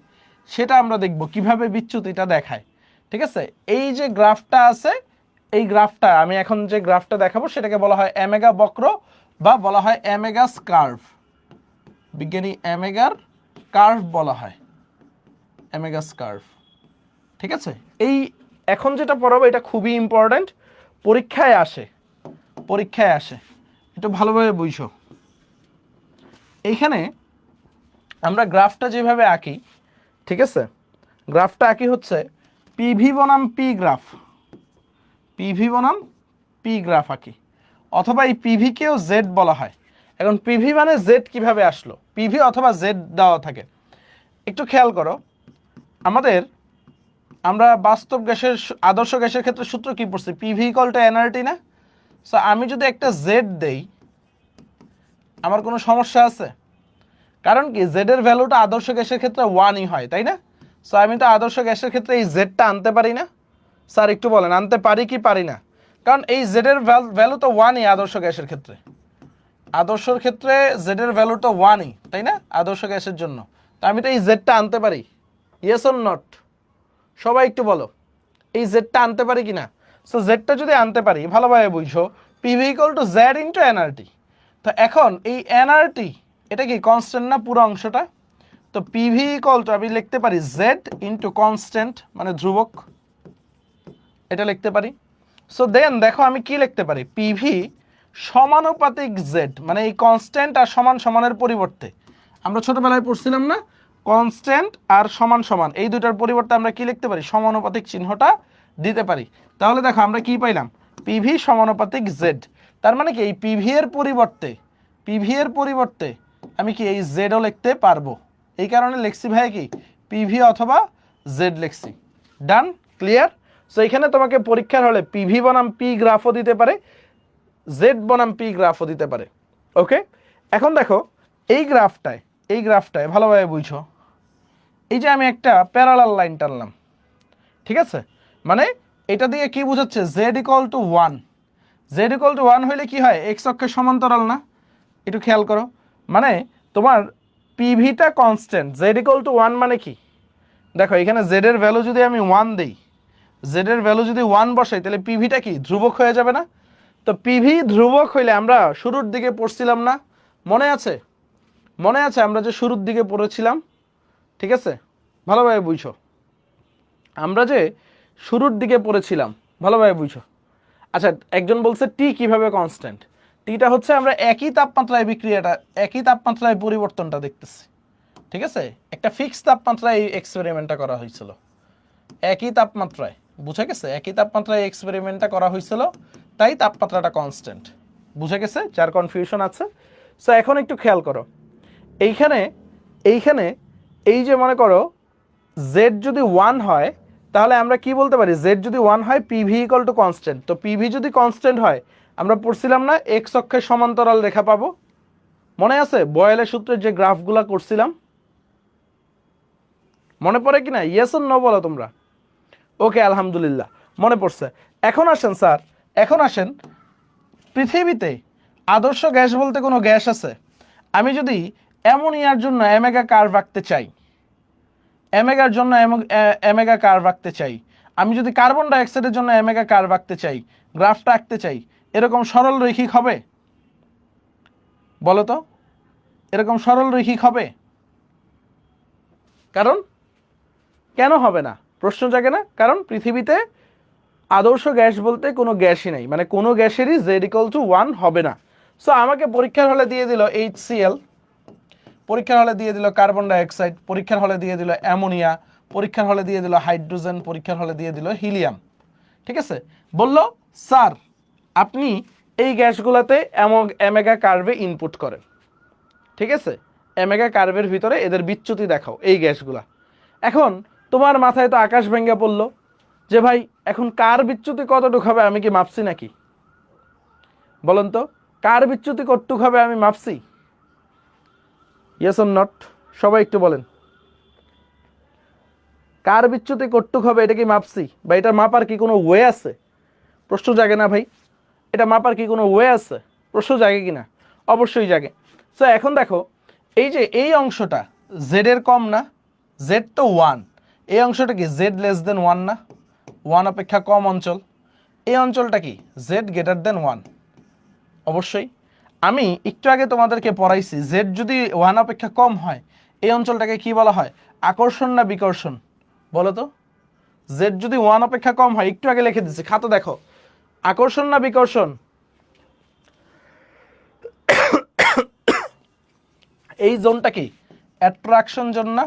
সেটা আমরা দেখব কিভাবে বিচ্যুতিটা দেখায়। ঠিক আছে, এই যে গ্রাফটা আছে, এই গ্রাফটা আমি এখন যে গ্রাফটা দেখাবো সেটাকে বলা হয় ওমেগা বক্র বা বলা হয় ওমেগাস কার্ভ। বিজ্ঞানী ওমেগার কার্ভ বলা হয়, ওমেগাস কার্ভ। ঠিক আছে, এই এখন যেটা পড়াবো এটা খুবই ইম্পর্টেন্ট, পরীক্ষায় আসে। পরীক্ষায় আসে, একটু ভালোভাবে বুঝো। এইখানে আমরা গ্রাফটা যেভাবে আঁকি, ঠিক আছে, গ্রাফটা আঁকি হচ্ছে পিভি বনাম পি গ্রাফ, পিভি বনাম পি গ্রাফ আঁকি, অথবা এই পিভিকেও জেড বলা হয়। এখন পিভি মানে জেড কিভাবে আসলো? পিভি অথবা জেড দেওয়া থাকে। একটু খেয়াল করো, আমরা বাস্তব গ্যাসের আদর্শ গ্যাসের ক্ষেত্রে সূত্র কি পড়ছি? পিভি ইকুয়াল টু এনআরটি না? সো আমি যদি একটা জেড দেই আমার কোনো সমস্যা আছে? কারণ কি জেড এর ভ্যালুটা আদর্শ গ্যাসের ক্ষেত্রে 1ই হয়, তাই না? সো আমি তো আদর্শ গ্যাসের ক্ষেত্রে এই জেডটা আনতে পারি না। স্যার একটু বলেন আনতে পারি কি পারি না? কারণ এই জেড এর ভ্যালু তো 1ই আদর্শ গ্যাসের ক্ষেত্রে। আদর্শর ক্ষেত্রে জেড এর ভ্যালু তো 1ই, তাই না? আদর্শ গ্যাসের জন্য তো আমি তো এই জেডটা আনতে পারি। Yes or not? সবাই একটু বলো, এই জেডটা আনতে পারি কিনা? সো জেডটা যদি আনতে পারি, ভালোভাবে বুঝো, PV equal to Z into nRT. তো এখন এই এনআরটি এটা কি কনস্ট্যান্ট না পুরো অংশটা? তো পিভি ইকুয়াল টু আমি লিখতে পারি জেড ইন্টু কনস্ট্যান্ট মানে ধ্রুবক, এটা লিখতে পারি। সো দেন দেখো আমি কি লিখতে পারি, পিভি সমানুপাতিক জেড, মানে এই কনস্ট্যান্ট আর সমান সমানের পরিবর্তে আমরা ছোটবেলায় পড়ছিলাম না, কনস্ট্যান্ট আর সমান সমান এই দুটার পরিবর্তে আমরা কি লিখতে পারি, সমানুপাতিক চিহ্নটা দিতে পারি। তাহলে দেখো আমরা কি পাইলাম, পিভি সমানুপাতিক জেড। তার মানে কি এই পিভি এর পরিবর্তে আমি কি এই জেডও লিখতে পারবো, এই কারণে লিখছি ভাই কি পিভি অথবা জেড লিখছি। ডান, ক্লিয়ার? সো এখানে তোমাকে পরীক্ষার হলে পিভি বনাম পি গ্রাফও দিতে পারে, জেড বনাম পি গ্রাফও দিতে পারে। ওকে, এখন দেখো এই গ্রাফটায় ভালোভাবে বুঝো, এই যে আমি একটা প্যারালাল লাইন টানলাম, ঠিক আছে, মানে এটা দিয়ে কি বোঝাচ্ছে, Z equal to 1। Z equal to 1 হইলে কি হয়, এক্স অক্ষের সমান্তরাল না? একটু খেয়াল করো, মানে তোমার পিভিটা কনস্ট্যান্ট, জেড ইকুয়াল টু 1 মানে কি, দেখো এখানে জেড এর ভ্যালু যদি আমি 1 দেই, জেড এর ভ্যালু যদি 1 বসাই, তাহলে পিভিটা কি ধ্রুবক হয়ে যাবে না? তো পিভি ধ্রুবক হইলে আমরা শুরুর দিকে পড়ছিলাম না, মনে আছে? মনে আছে আমরা যে শুরুর দিকে পড়েছিলাম, ঠিক আছে, ভালোভাবে বুঝো, আমরা যে শুরুর দিকে পড়েছিলাম, ভালোভাবে বুঝো। আচ্ছা, একজন বলছে টি কিভাবে কনস্ট্যান্ট, টিটা হচ্ছে আমরা একই তাপমাত্রায় বিক্রিয়াটা, একই তাপমাত্রায় পরিবর্তনটা দেখতেছি, ঠিক আছে, একটা ফিক্সড তাপমাত্রায় এই এক্সপেরিমেন্টটা করা হয়েছিল, একই তাপমাত্রায়, বুঝে গেছে, একই তাপমাত্রায় এক্সপেরিমেন্টটা করা হয়েছিল, তাই তাপমাত্রাটা কনস্ট্যান্ট, বুঝে গেছে, যার কনফিউশন আছে। সো এখন একটু খেয়াল করো, এইখানে এই যে মনে করো জেড যদি 1 হয়, তাহলে আমরা কি বলতে পারি, জেড যদি 1 হয় পিভি ইকুয়াল টু কনস্ট্যান্ট। তো পিভি যদি কনস্ট্যান্ট হয়, আমরা পড়ছিলাম না এক্স অক্ষের সমান্তরাল রেখা পাবো, মনে আছে বয়েলের সূত্রের যে গ্রাফগুলা করছিলাম, মনে পড়ে কিনা, ইয়েস অর নো বলো তোমরা? ওকে, আলহামদুলিল্লাহ মনে পড়ছে। এখন আসেন স্যার, এখন আসেন, পৃথিবীতে আদর্শ গ্যাস বলতে কোনো গ্যাস আছে? আমি যদি অ্যামোনিয়ার জন্য অ্যামেগা কার্ভ আঁকতে চাই, অ্যামেগার জন্য অ্যামেগা কার্ভ আঁকতে চাই, আমি যদি কার্বন ডাইঅক্সাইডের জন্য অ্যামেগা কার্ভ আঁকতে চাই, গ্রাফটা আঁকতে চাই, এরকম সরল রৈখিক হবে? বলো তো, এরকম সরল রৈখিক হবে? কারণ কেন হবে না, প্রশ্ন জাগে না? কারণ পৃথিবীতে আদর্শ গ্যাস বলতে কোনো গ্যাসই নাই, মানে কোনো গ্যাসেরই জেড ইকুয়াল টু 1 হবে না। সো আমাকে পরীক্ষার হলে দিয়ে দিল HCl, পরীক্ষার হলে দিয়ে দিল কার্বন ডাইঅক্সাইড, পরীক্ষার হলে দিয়ে দিল অ্যামোনিয়া, পরীক্ষার হলে দিয়ে দিল হাইড্রোজেন, পরীক্ষার হলে দিয়ে দিল হিলিয়াম, ঠিক আছে, বলল স্যার আপনি এই গ্যাসগুলোতে অ্যামেগা কার্ভে ইনপুট করেন, ঠিক আছে, অ্যামেগা কার্ভের ভিতরে এদের বিচ্যুতি দেখাও এই গ্যাসগুলা। এখন তোমার মাথায় তো আকাশ ভেঙে পড়লো যে ভাই এখন কার বিচ্যুতি কতটুকু হবে আমি কি মাপছি নাকি? বলেন তো, কার বিচ্যুতি কতটুকু হবে আমি মাপছি? ইয়েস অর নট, সবাই একটু বলেন, কার বিচ্যুতি কতটুকু হবে এটা কি মাপছি? বা এটা মাপার কি কোনো ওয়ে আছে? প্রশ্ন জাগে না ভাই, এটা মাপার কি কোনো ওয়ে আছে? প্রশ্ন জাগে কিনা? অবশ্যই জাগে। সো এখন দেখো এই যে এই অংশটা জেড এর কম না, জেড তো 1, এই অংশটা কি জেড লেস দেন 1 না, 1 অপেক্ষা কম অঞ্চল, এই অঞ্চলটা কি জেড গ্রেটার দেন 1? অবশ্যই। আমি একটু আগে তোমাদেরকে পড়াইছি জেড যদি 1 অপেক্ষা কম হয়, এই অঞ্চলটাকে কি বলা হয়, আকর্ষণ না বিকর্ষণ? বলো তো, জেড যদি 1 অপেক্ষা কম হয়, একটু আগে লিখে দিচ্ছি, খাতো দেখো, আকর্ষণ না বিকর্ষণ? এই জোনটা কি অ্যাট্রাকশন জোন না?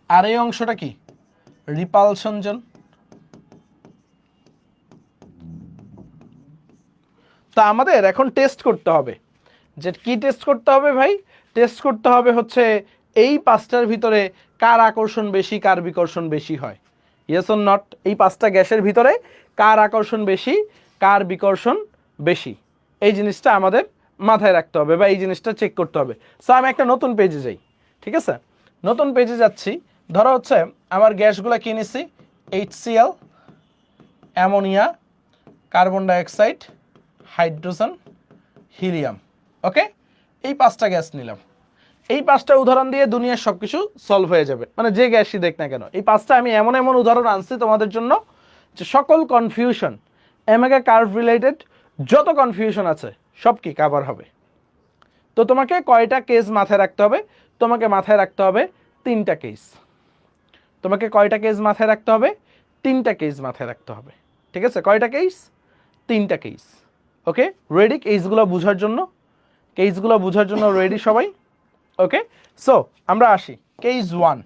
আর এই অংশটা কি রিপালশন জোন? তো আমাদের এখন টেস্ট করতে হবে, যে কি টেস্ট করতে হবে ভাই? টেস্ট করতে হবে হচ্ছে এই পাঁচটার ভিতরে কার আকর্ষণ বেশি, কার বিকর্ষণ বেশি হয়। Yes or not? এই পাঁচটা গ্যাসের ভিতরে কার আকর্ষণ বেশি, কার বিকর্ষণ বেশি, এই জিনিসটা আমাদের মাথায় রাখতে হবে বা এই জিনিসটা চেক করতে হবে। সো আমি একটা নতুন পেজে যাই, ঠিক আছে, নতুন পেজে যাচ্ছি, ধরো হচ্ছে আমার গ্যাসগুলো কি নিছি, HCl, ammonia, carbon dioxide, hydrogen, helium, okay, এই পাঁচটা গ্যাস নিলাম। এই 5টা উদাহরণ দিয়ে দুনিয়ার সবকিছু সলভ হয়ে যাবে, মানে যে গ্যাসই দেখ না কেন। এই 5টা আমি এমন এমন উদাহরণ আনছি তোমাদের জন্য যে সকল কনফিউশন, ওমেগা কার্ভ রিলেটেড যত কনফিউশন আছে সব কি কভার হবে। তো তোমাকে কয়টা কেস মাথায় রাখতে হবে? তোমাকে মাথায় রাখতে হবে 3টা কেস। তোমাকে কয়টা কেস মাথায় রাখতে হবে? 3টা কেস মাথায় রাখতে হবে। ঠিক আছে, কয়টা কেস? 3টা কেস। ওকে, রেডি কেসগুলো বোঝার জন্য? কেসগুলো বোঝার জন্য রেডি সবাই? ওকে, সো আমরা আসি কেস 1।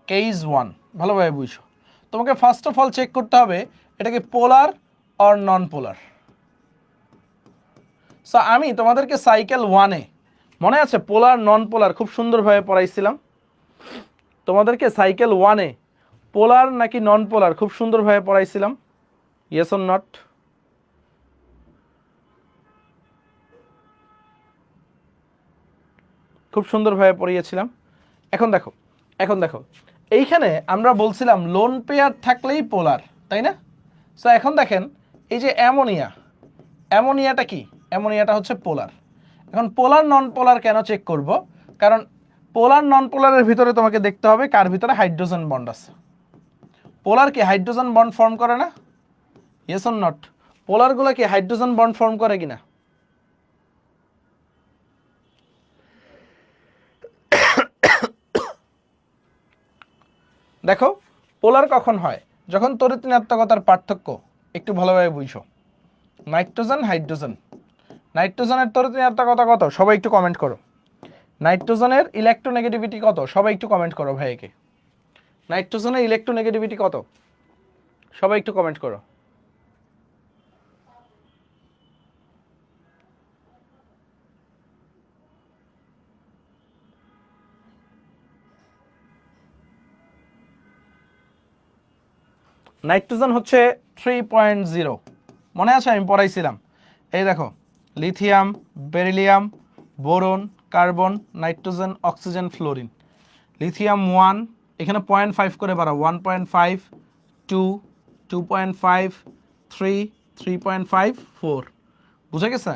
কেস 1 ভালোভাবে বুঝো। তোমাকে ফার্স্ট অফ অল চেক করতে হবে এটা কি পোলার অর নন পোলার। সো আমি তোমাদেরকে সাইকেল 1-এ মনে আছে পোলার নন পোলার খুব সুন্দরভাবে পড়াইছিলাম। তোমাদেরকে সাইকেল 1-এ পোলার নাকি নন পোলার খুব সুন্দরভাবে পড়াইছিলাম। Yes or not? খুব সুন্দরভাবে পড়িয়েছিলাম। এখন দেখো এইখানে আমরা বলছিলাম লোন পেয়ার থাকলেই পোলার, তাই না? সো এখন দেখেন এই যে অ্যামোনিয়াটা কি? অ্যামোনিয়াটা হচ্ছে পোলার। এখন পোলার নন পোলার কেন চেক করব? কারণ পোলার নন পোলারের ভিতরে তোমাকে দেখতে হবে কার ভিতরে হাইড্রোজেন বন্ড আছে। পোলার কি হাইড্রোজেন বন্ড ফর্ম করে না? Yes or not? পোলারগুলো কি হাইড্রোজেন বন্ড ফর্ম করে কিনা? দেখো পোলার কখন হয়? যখন তড়িৎ ঋণাত্মকতার পার্থক্য একটু ভালোভাবে বুঝো। নাইট্রোজেন হাইড্রোজেন, নাইট্রোজেনের তড়িৎ ঋণাত্মকতা কত? সবাই একটু কমেন্ট করো। নাইট্রোজেনের ইলেকট্রোনেগেটিভিটি কত? সবাই একটু কমেন্ট করো ভাইকে। নাইট্রোজেনের ইলেকট্রোনেগেটিভিটি কত? সবাই একটু কমেন্ট করো। নাইট্রোজেন হচ্ছে 3.0, মনে আছে আমি পড়াইছিলাম। এই দেখো lithium, beryllium, boron, carbon, nitrogen, oxygen, fluorine. Lithium 1, এখানে 0.5 করে বাড়াও, 1.5, 2, 2.5, 3, 3.5, 4। বুঝে গেছে?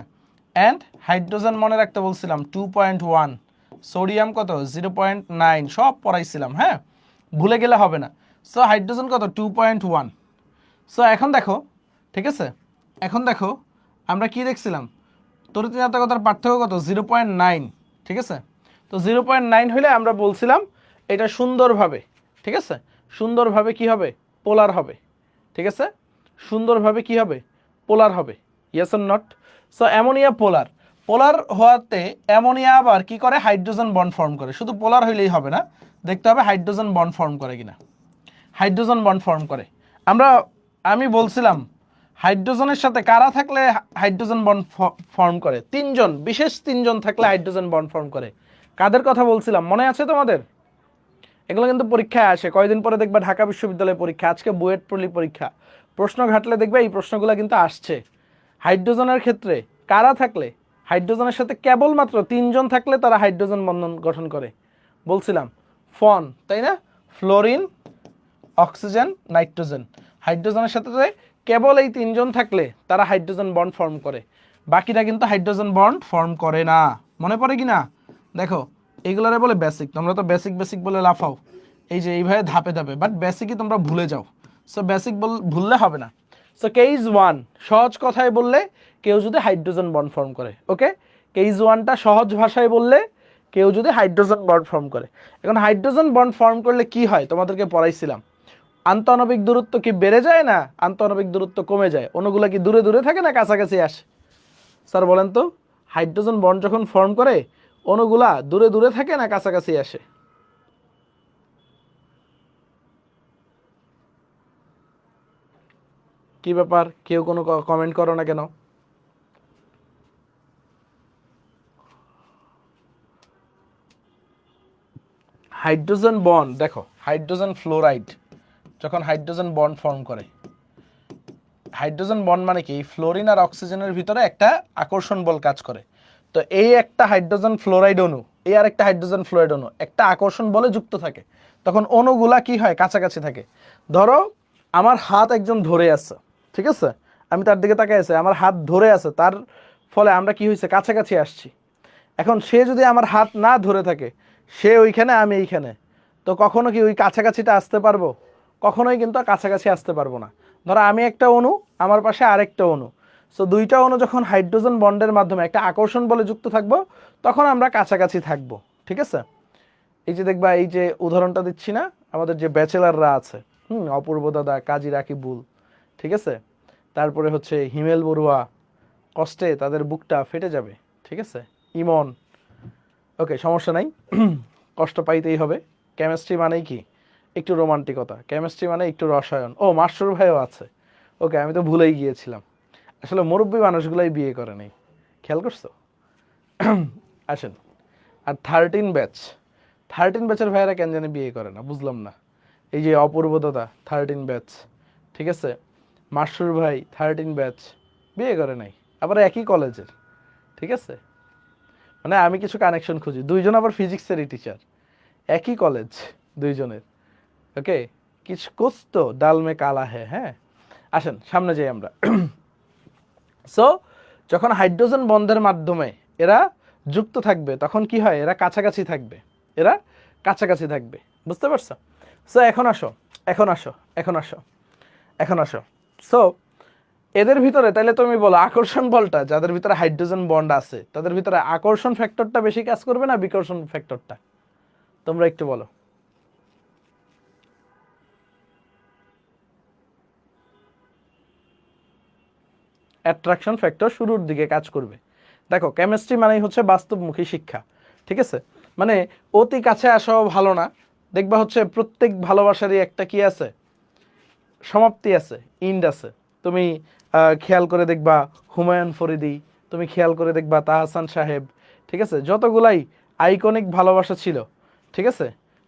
অ্যান্ড হাইড্রোজেন মনে রাখতে বলছিলাম 2.1, সোডিয়াম কত? 0.9, সব পড়াইছিলাম, হ্যাঁ, ভুলে গেলে হবে না। সো হাইড্রোজেন কত? 2.1। সো এখন দেখো, ঠিক আছে, এখন দেখো আমরা কি দেখছিলাম? তড়িৎ ঋণাত্মকতার পার্থক্য কত? 0.9, ঠিক আছে। তো 0.9 হলে আমরা বলছিলাম এটা সুন্দরভাবে, ঠিক আছে, সুন্দরভাবে কি হবে? পোলার হবে, ঠিক আছে, সুন্দরভাবে কি হবে? পোলার হবে। Yes or not? So ammonia polar, polar হওয়াতে অ্যামোনিয়া আবার কি করে? হাইড্রোজেন বন্ড ফর্ম করে। শুধু পোলার হইলেই হবে না, দেখতে হবে হাইড্রোজেন বন্ড ফর্ম করে কিনা। হাইড্রোজেন বন্ড ফর্ম করে। আমি বলছিলাম হাইড্রোজেনের সাথে কারা থাকলে হাইড্রোজেন বন্ড ফর্ম করে? 3জন, বিশেষ 3জন থাকলে হাইড্রোজেন বন্ড ফর্ম করে। কাদের কথা বলছিলাম মনে আছে তোমাদের? এগুলো কিন্তু পরীক্ষায় আসে, কয়দিন পরে দেখবা ঢাকা বিশ্ববিদ্যালয়ের পরীক্ষা, আজকে বুয়েট পরীক্ষা, প্রশ্ন ঘাটলে দেখবে এই প্রশ্নগুলো কিন্তু আসছে। হাইড্রোজেনের ক্ষেত্রে কারা থাকলে, হাইড্রোজেনের সাথে কেবলমাত্র 3জন থাকলে তারা হাইড্রোজেন বন্ধন গঠন করে। বলছিলাম ফন, তাই না? Fluorine, oxygen, nitrogen. হাইড্রোজেনের সাথে কেবল এই 3জন থাকলে তারা হাইড্রোজেন বন্ড ফর্ম করে, বাকিরা কিন্তু হাইড্রোজেন বন্ড ফর্ম করে না। মনে পড়ে কি না? দেখো এইগুলারে বলে বেসিক, তোমরা তো বেসিক বেসিক বলে লাফাও, এই যে এইভাবে ধাপে ধাপে, বাট বেসিকই তোমরা ভুলে যাও। সো বেসিক ভুললে হবে না। সো কেস 1 সহজ কথায় বললে কেউ যদি হাইড্রোজেন বন্ড ফর্ম করে, ওকে, কেস 1টা সহজ ভাষায় বললে কেউ যদি হাইড্রোজেন বন্ড ফর্ম করে। এখন হাইড্রোজেন বন্ড ফর্ম করলে কি হয় তোমাদেরকে পড়াইছিলাম, আন্তঃআণবিক দূরত্ব কি বেড়ে যায় না আন্তঃআণবিক দূরত্ব কমে যায়? অণুগুলা কি দূরে দূরে থাকে না কাছাকাছি আসে? স্যার বলেন তো, হাইড্রোজেন বন্ড যখন ফর্ম করে অণুগুলা দূরে দূরে থাকে না কাছাকাছি আসে? কি ব্যাপার, কেউ কোনো কমেন্ট করো না কেন? হাইড্রোজেন বন্ড দেখো, হাইড্রোজেন ফ্লোরাইড যখন হাইড্রোজেন বন্ড ফর্ম করে, হাইড্রোজেন বন্ড মানে কি? ফ্লোরিন আর অক্সিজেনের ভিতরে একটা আকর্ষণ বল কাজ করে। তো এই একটা হাইড্রোজেন ফ্লোরাইড অণু, এই আর একটা হাইড্রোজেন ফ্লোরাইড অণু একটা আকর্ষণ বলে যুক্ত থাকে, তখন অণুগুলা কি হয়? কাছাকাছি থাকে। ধরো আমার হাত একজন ধরে আছে, ঠিক আছে, আমি তার দিকে তাকিয়ে আছি, আমার হাত ধরে আছে, তার ফলে আমরা কি হয়েছে? কাছাকাছি আসছি। এখন সে যদি আমার হাত না ধরে থাকে, সে ওইখানে আমি এইখানে, তো কখনো কি ওই কাছাকাছিটা আসতে পারবো? কখনোই কিন্তু কাছাকাছি আসতে পারবো না। ধরো আমি একটা অণু, আমার পাশে আরেকটা অণু, সো দুইটা অণু যখন হাইড্রোজেন বন্ডের মাধ্যমে একটা আকর্ষণ বলে যুক্ত থাকবো, তখন আমরা কাছাকাছি থাকবো। ঠিক আছে? এই যে দেখবা, এই যে উদাহরণটা দিচ্ছি না, আমাদের যে ব্যাচেলাররা আছে, অপূর্ব দাদা, কাজী রাকিবুল, ঠিক আছে, তারপরে হচ্ছে হিমেল বড়ুয়া, কষ্টে তাদের বুকটা ফেটে যাবে। ঠিক আছে? ইমন, ওকে, সমস্যা নাই, কষ্ট পাইতেই হবে। কেমিস্ট্রি মানেই কি? একটু রোমান্টিকতা। কেমিস্ট্রি মানে একটু রসায়ন। ও, মাস্টার ভাইও আছে। ওকে, আমি তো ভুলেই গিয়েছিলাম। আসলে মুরব্বী মানুষগুলাই বিয়ে করে নেই, খেয়াল করছো? আসেন, আর 13 ব্যাচ, 13 ব্যাচের ভাইয়েরা কেন জানি বিয়ে করে না, বুঝলাম না। এই যে অপূর্ব দাদা 13 ব্যাচ, ঠিক আছে, মাসুর ভাই 13 ব্যাচ, বিয়ে করে নাই, আবার একই কলেজের। ঠিক আছে? মানে আমি কিছু কানেকশন খুঁজি, দুইজন আবার ফিজিক্সেরই টিচার, একই কলেজ দুইজনের। ওকে, কিছু কুছ তো ডাল মে কালা হ্যাঁ। আসেন সামনে যাই আমরা। সো যখন হাইড্রোজেন বন্ডের মাধ্যমে এরা যুক্ত থাকবে, তখন কি হয়? এরা কাছাকাছি থাকবে, এরা কাছাকাছি থাকবে। বুঝতে পারছো? সো এখন আসো, এখন আসো, এখন আসো, এখন আসো। সো এদের ভিতরে তাহলে তুমি বলো, আকর্ষণ বলটা যাদের ভিতরে হাইড্রোজেন বন্ড আছে, তাদের ভিতরে আকর্ষণ ফ্যাক্টরটা বেশি কাজ করবে না বিকর্ষণ ফ্যাক্টরটা? তোমরা একটু বলো। অ্যাট্রাকশন ফ্যাক্টর শুরুর দিকে কাজ করবে। দেখো, কেমিস্ট্রি মানেই হচ্ছে বাস্তবমুখী শিক্ষা। ঠিক আছে? মানে অতি কাছে আসাও ভালো না। দেখবা হচ্ছে প্রত্যেক ভালোবাসারই একটা কি আছে? সমাপ্তি আছে, ইন্ড আছে। তুমি খেয়াল করে দেখবা হুমায়ুন ফরিদি, তুমি খেয়াল করে দেখবা তাহসান সাহেব, ঠিক আছে, যতগুলাই আইকনিক ভালোবাসা ছিল, ঠিক আছে,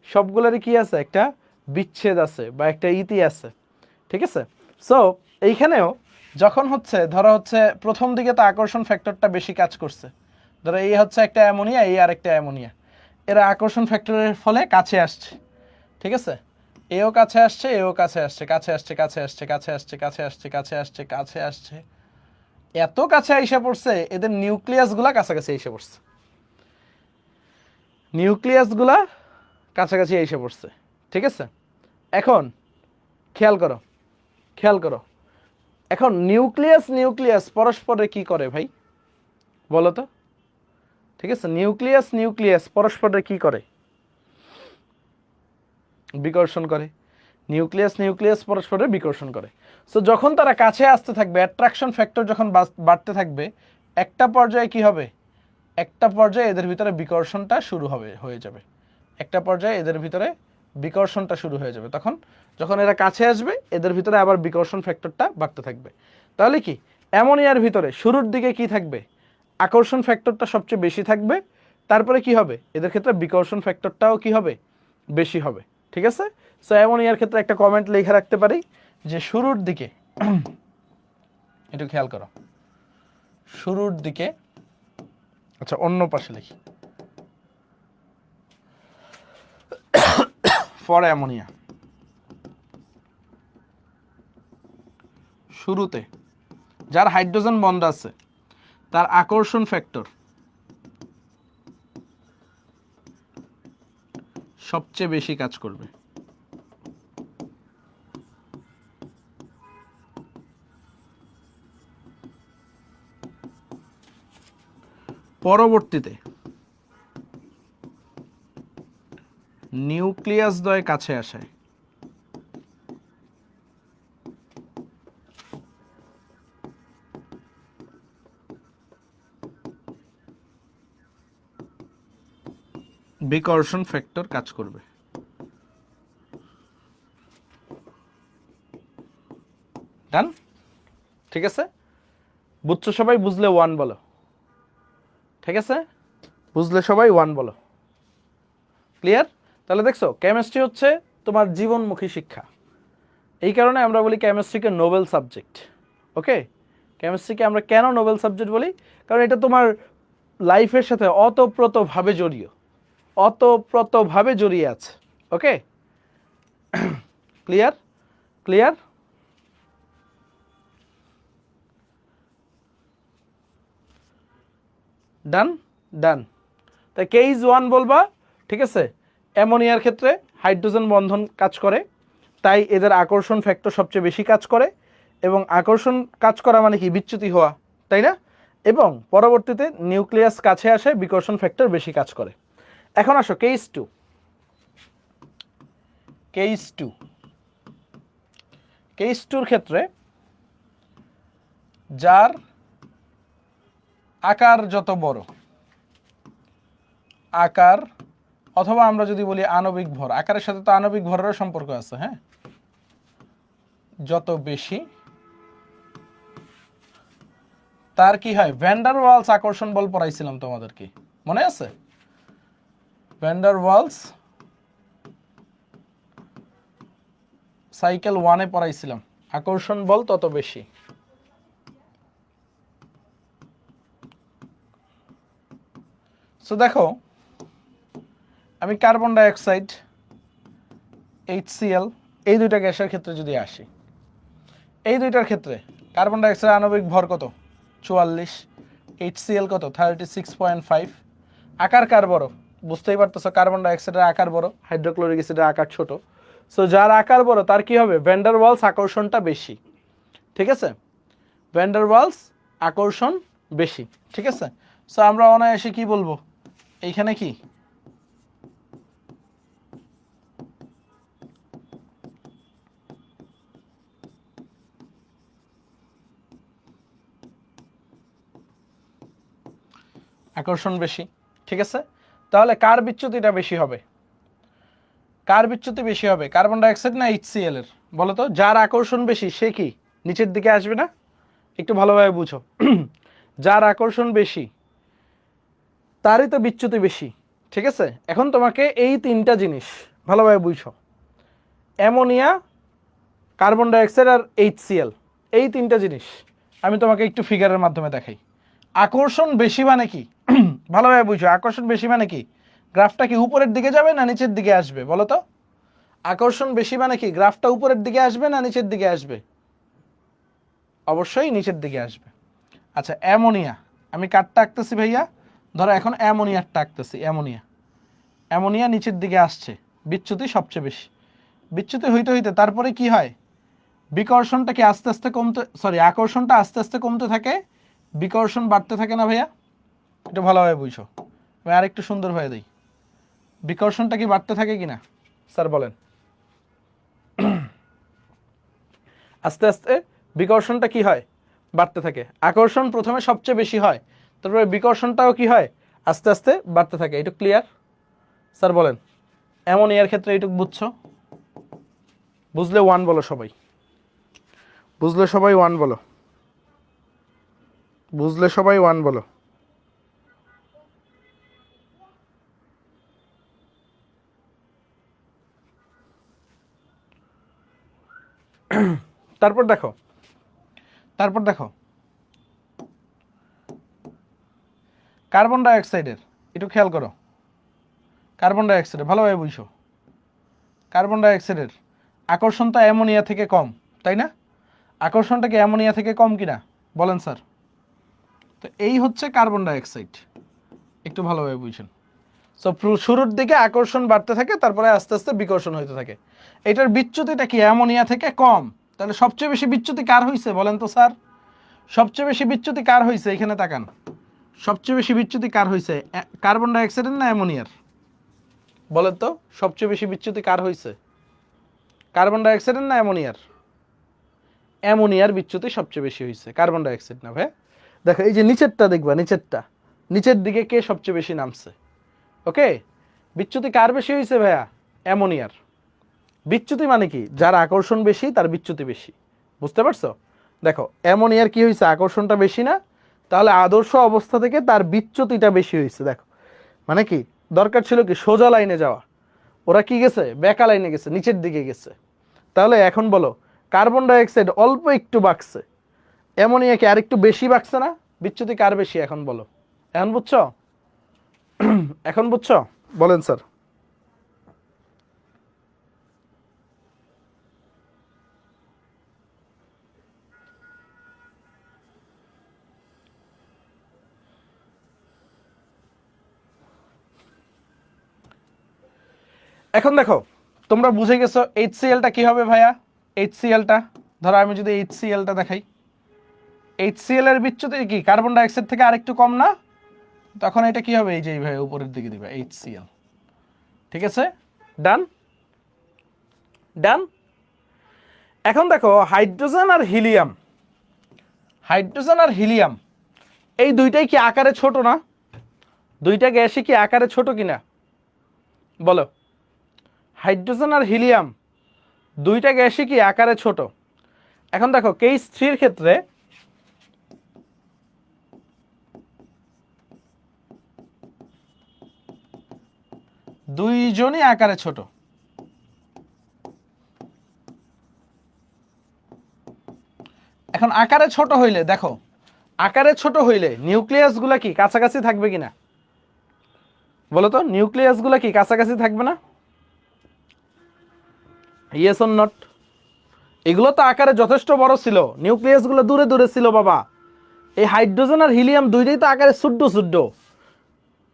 সবগুলারই কি আছে? একটা বিচ্ছেদ আছে বা একটা ইতি আছে। ঠিক আছে? সো এইখানেও যখন হচ্ছে ধরো হচ্ছে প্রথম দিকে তো আকর্ষণ ফ্যাক্টরটা বেশি কাজ করছে। ধরো এই হচ্ছে একটা অ্যামোনিয়া, এই আরেকটা অ্যামোনিয়া, এরা আকর্ষণ ফ্যাক্টরের ফলে কাছে আসছে। ঠিক আছে? এও কাছে আসছে, এও কাছে আসছে, কাছে আসছে, কাছে আসছে, কাছে আসছে, কাছে আসছে, কাছে আসছে, কাছে আসছে, এত কাছে আইসা পড়ছে, এদের নিউক্লিয়াস গুলা কাছাকাছি এসে পড়ছে, নিউক্লিয়াস গুলা কাছাকাছি এসে পড়ছে। ঠিক আছে? এখন খেয়াল করো, খেয়াল করো, এখন নিউক্লিয়াস নিউক্লিয়াস পরস্পরে কি করে ভাই, বলো তো? ঠিক আছে, নিউক্লিয়াস নিউক্লিয়াস পরস্পরে কি করে? বিকর্ষণ করে। নিউক্লিয়াস নিউক্লিয়াস পরস্পরে বিকর্ষণ করে। সো যখন তারা কাছে আসতে থাকবে, অ্যাট্রাকশন ফ্যাক্টর যখন বাড়তে থাকবে, একটা পর্যায়ে কি হবে? একটা পর্যায়ে এদের ভিতরে বিকর্ষণটা শুরু হয়ে যাবে। একটা পর্যায়ে এদের ভিতরে বিকর্ষণটা শুরু হয়ে যাবে। তখন যখন এরা কাছে আসবে, এদের ভিতরে আবার বিকর্ষণ ফ্যাক্টরটা বাড়তে থাকবে। তাহলে কি অ্যামোনিয়ার ভিতরে শুরুর দিকে কি থাকবে? আকর্ষণ ফ্যাক্টরটা সবচেয়ে বেশি থাকবে। তারপরে কি হবে? এদের ক্ষেত্রে বিকর্ষণ ফ্যাক্টরটাও কি হবে? বেশি হবে। ঠিক আছে? সো অ্যামোনিয়ার ক্ষেত্রে একটা কমেন্ট লিখে রাখতে পারি যে শুরুর দিকে, একটু খেয়াল করো, শুরুর দিকে, আচ্ছা অন্য পাশে লিখি, ফর অ্যামোনিয়া, শুরুতে যার হাইড্রোজেন বন্ড আছে, তার আকর্ষণ ফ্যাক্টর সবচেয়ে বেশি কাজ করবে। পরবর্তীতে নিউক্লিয়াস দ্বয় কাছে আসায় বিকর্ষণ ফ্যাক্টর কাজ করবে। ডান? ঠিক আছে? বুঝছো সবাই? বুঝলে ওয়ান বলো। ঠিক আছে? বুঝলে সবাই ওয়ান বলো। ক্লিয়ার? তাহলে দেখছো, কেমিস্ট্রি হচ্ছে তোমার জীবনমুখী শিক্ষা। এই কারণে আমরা বলি কেমিস্ট্রিকে নোবেল সাবজেক্ট। ওকে, কেমিস্ট্রিকে আমরা কেন নোবেল সাবজেক্ট বলি? কারণ এটা তোমার লাইফের সাথে অতপ্রতভাবে জড়িয়ে, অতপ্রতভাবে জড়িয়ে আছে। ওকে, ক্লিয়ার? ক্লিয়ার? ডান? ডান? তাই K=1 বলবা, ঠিক আছে। অ্যামোনিয়ার ক্ষেত্রে হাইড্রোজেন বন্ধন কাজ করে, তাই এদের আকর্ষণ ফ্যাক্টর সবচেয়ে বেশি কাজ করে, এবং আকর্ষণ কাজ করা মানে কি বিচ্যুতি হওয়া, তাই না? এবং পরবর্তীতে নিউক্লিয়াস কাছে আসে, বিকর্ষণ ফ্যাক্টর বেশি কাজ করে। এখন আসো K2 K2 ক্ষেত্রে যার আকার যত বড়, আকার অথবা আমরা যদি বলি আণবিক ভর, আকারের সাথে তো আণবিক ভরেরও সম্পর্ক আছে, হ্যাঁ, যত বেশি তার কি হয়, ভ্যান ডার ওয়ালস আকর্ষণ বল পড়াইছিলাম তোমাদেরকে, মনে আছে? ভ্যান ডার ওয়ালস সাইকেল 1-এ পড়াইছিলাম, আকর্ষণ বল তত বেশি। সো দেখো, আমি কার্বন ডাই অক্সাইড, HCl এই দুইটা গ্যাসের ক্ষেত্রে যদি আসি, এই দুইটার ক্ষেত্রে কার্বন ডাই অক্সাইডের আণবিক ভর কত? 44, HCl কত? 36.5। আকার কার বড়? বুঝতেই পারতেছো, কার্বন ডাই অক্সাইডের আকার বড়, হাইড্রোক্লোরিক অ্যাসিডের আকার ছোট। সো যার আকার বড় তার কি হবে, ভ্যান ডার ওয়ালস আকর্ষণটা বেশি, ঠিক আছে? ভ্যান ডার ওয়ালস আকর্ষণ বেশি, ঠিক আছে? সো আমরা অনায়াসে কি বলবো এইখানে, কি আকর্ষণ বেশি, ঠিক আছে? তাহলে কার বিচ্যুতিটা বেশি হবে? কার বিচ্যুতি বেশি হবে, কার্বন ডাই অক্সাইড না HCl এর? বলো তো, যার আকর্ষণ বেশি সে কি নিচের দিকে আসবে না? একটু ভালোভাবে বুঝো। যার আকর্ষণ বেশি তারই তো বিচ্যুতি বেশি, ঠিক আছে? এখন তোমাকে এই তিনটা জিনিস ভালোভাবে বুঝো, অ্যামোনিয়া, কার্বন ডাই অক্সাইড আর HCl, এই তিনটা জিনিস আমি তোমাকে একটু ফিগারের মাধ্যমে দেখাই। আকর্ষণ বেশি মানে কি? ভালোভাবে বুঝো, আকর্ষণ বেশি মানে কি? গ্রাফটা কি উপরের দিকে যাবে না নিচের দিকে আসবে বলো তো? আকর্ষণ বেশি মানে কি, গ্রাফটা উপরের দিকে আসবে না নিচের দিকে আসবে? অবশ্যই নিচের দিকে আসবে। আচ্ছা, অ্যামোনিয়া, আমি কাঠটা আঁকতেছি ভাইয়া, ধরো এখন অ্যামোনিয়ারটা আঁকতেছি। অ্যামোনিয়া নিচের দিকে আসছে, বিচ্যুতি সবচেয়ে বেশি। বিচ্যুতি হইতে হইতে তারপরে কি হয়, বিকর্ষণটা কি আস্তে আস্তে কমতে, সরি, আকর্ষণটা আস্তে আস্তে কমতে থাকে, বিকর্ষণ বাড়তে থাকে না ভাইয়া? একটু ভালোভাবে বুঝো, আমি আর একটু সুন্দর হয়ে দিই। বিকর্ষণটা কি বাড়তে থাকে কিনা স্যার বলেন? আস্তে আস্তে বিকর্ষণটা কি হয়, বাড়তে থাকে। আকর্ষণ প্রথমে সবচেয়ে বেশি হয়, তারপরে বিকর্ষণটাও কি হয়, আস্তে আস্তে বাড়তে থাকে। এটা ক্লিয়ার স্যার বলেন? অ্যামোনিয়ার ক্ষেত্রে এইটুকু বুঝছো? বুঝলে 1 বলো সবাই, বুঝলে সবাই 1 বলো, বুঝলে সবাই 1 বলো। তারপর দেখো, তারপর দেখো কার্বন ডাই অক্সাইডের, একটু খেয়াল করো, কার্বন ডাই অক্সাইডের ভালোভাবে বুঝো, কার্বন ডাই অক্সাইডের আকর্ষণ তো অ্যামোনিয়া থেকে কম, তাই না? আকর্ষণটা কি অ্যামোনিয়া থেকে কম কিনা বলেন স্যার? তো এই হচ্ছে কার্বন ডাই অক্সাইড, একটু ভালোভাবে বুঝুন। সো শুরুর দিকে আকর্ষণ বাড়তে থাকে, তারপরে আস্তে আস্তে বিকর্ষণ হতে থাকে। এটার বিচ্যুতিটা কি অ্যামোনিয়া থেকে কম, তাহলে সবচেয়ে বেশি বিচ্যুতি কার হয়েছে বলেন তো স্যার? সবচেয়ে বেশি বিচ্যুতি কার হয়েছে, এখানে তাকান, সবচেয়ে বেশি বিচ্যুতি কার হয়েছে, কার্বন ডাই অক্সাইডের না অ্যামোনিয়ার? বলেন তো, সবচেয়ে বেশি বিচ্যুতি কার হয়েছে, কার্বন ডাই অক্সাইডের না অ্যামোনিয়ার? অ্যামোনিয়ার বিচ্যুতি সবচেয়ে বেশি হয়েছে, কার্বন ডাই অক্সাইড না ভাই। দেখো এই যে নিচেরটা দেখবা, নিচেরটা, নিচের দিকে কে সবচেয়ে বেশি নামছে? ওকে, বিচ্যুতি কার বেশি হয়েছে ভাইয়া? অ্যামোনিয়ার। বিচ্যুতি মানে কি, যার আকর্ষণ বেশি তার বিচ্যুতি বেশি, বুঝতে পারছো? দেখো অ্যামোনিয়ার কি হয়েছে, আকর্ষণটা বেশি না, তাহলে আদর্শ অবস্থা থেকে তার বিচ্যুতিটা বেশি হয়েছে। দেখো মানে কি, দরকার ছিল কি সোজা লাইনে যাওয়া, ওরা কি গেছে, বেকা লাইনে গেছে, নিচের দিকে গেছে। তাহলে এখন বলো, কার্বন ডাই অক্সাইড অল্প একটু বাড়ছে, অ্যামোনিয়া কি আর একটু বেশি বাড়ছে না? বিচ্যুতি কার বেশি এখন বলো? এখন বুঝছো? এখন বুঝছো? বলেন স্যার। এখন দেখো তোমরা বুঝে গেছো HClটা কি হবে ভাইয়া। HClটা ধরো আমি যদি HClটা দেখাই, HCl এর বিচ্যুতি কি কার্বন ডাইঅক্সাইড থেকে আরেকটু কম না, তখন এটা কি হবে, এই যে ভাই উপরের দিকে দিবে HCl। ঠিক আছে, ডান ডান। এখন দেখো হাইড্রোজেন আর হিলিয়াম, হাইড্রোজেন আর হিলিয়াম এই দুইটাই কি আকারে ছোট না? দুইটা গ্যাসই কি আকারে ছোট কিনা বলো? হাইড্রোজেন আর হিলিয়াম দুইটা গ্যাসই কি আকারে ছোট। এখন দেখো কেস 3 ক্ষেত্রে দুইজনই আকারে ছোট। এখন আকারে ছোট হইলে দেখো, আকারে ছোট হইলে নিউক্লিয়াসগুলো কি কাছাকাছি থাকবে কিনা বলো তো? নিউক্লিয়াসগুলো কি কাছাকাছি থাকবে না? Yes or not? এগুলো তো আকারে যথেষ্ট বড় ছিল, নিউক্লিয়াসগুলো দূরে দূরে ছিল বাবা। এই হাইড্রোজেন আর হিলিয়াম দুইটাই তো আকারে ছোট্ট ছোট্ট।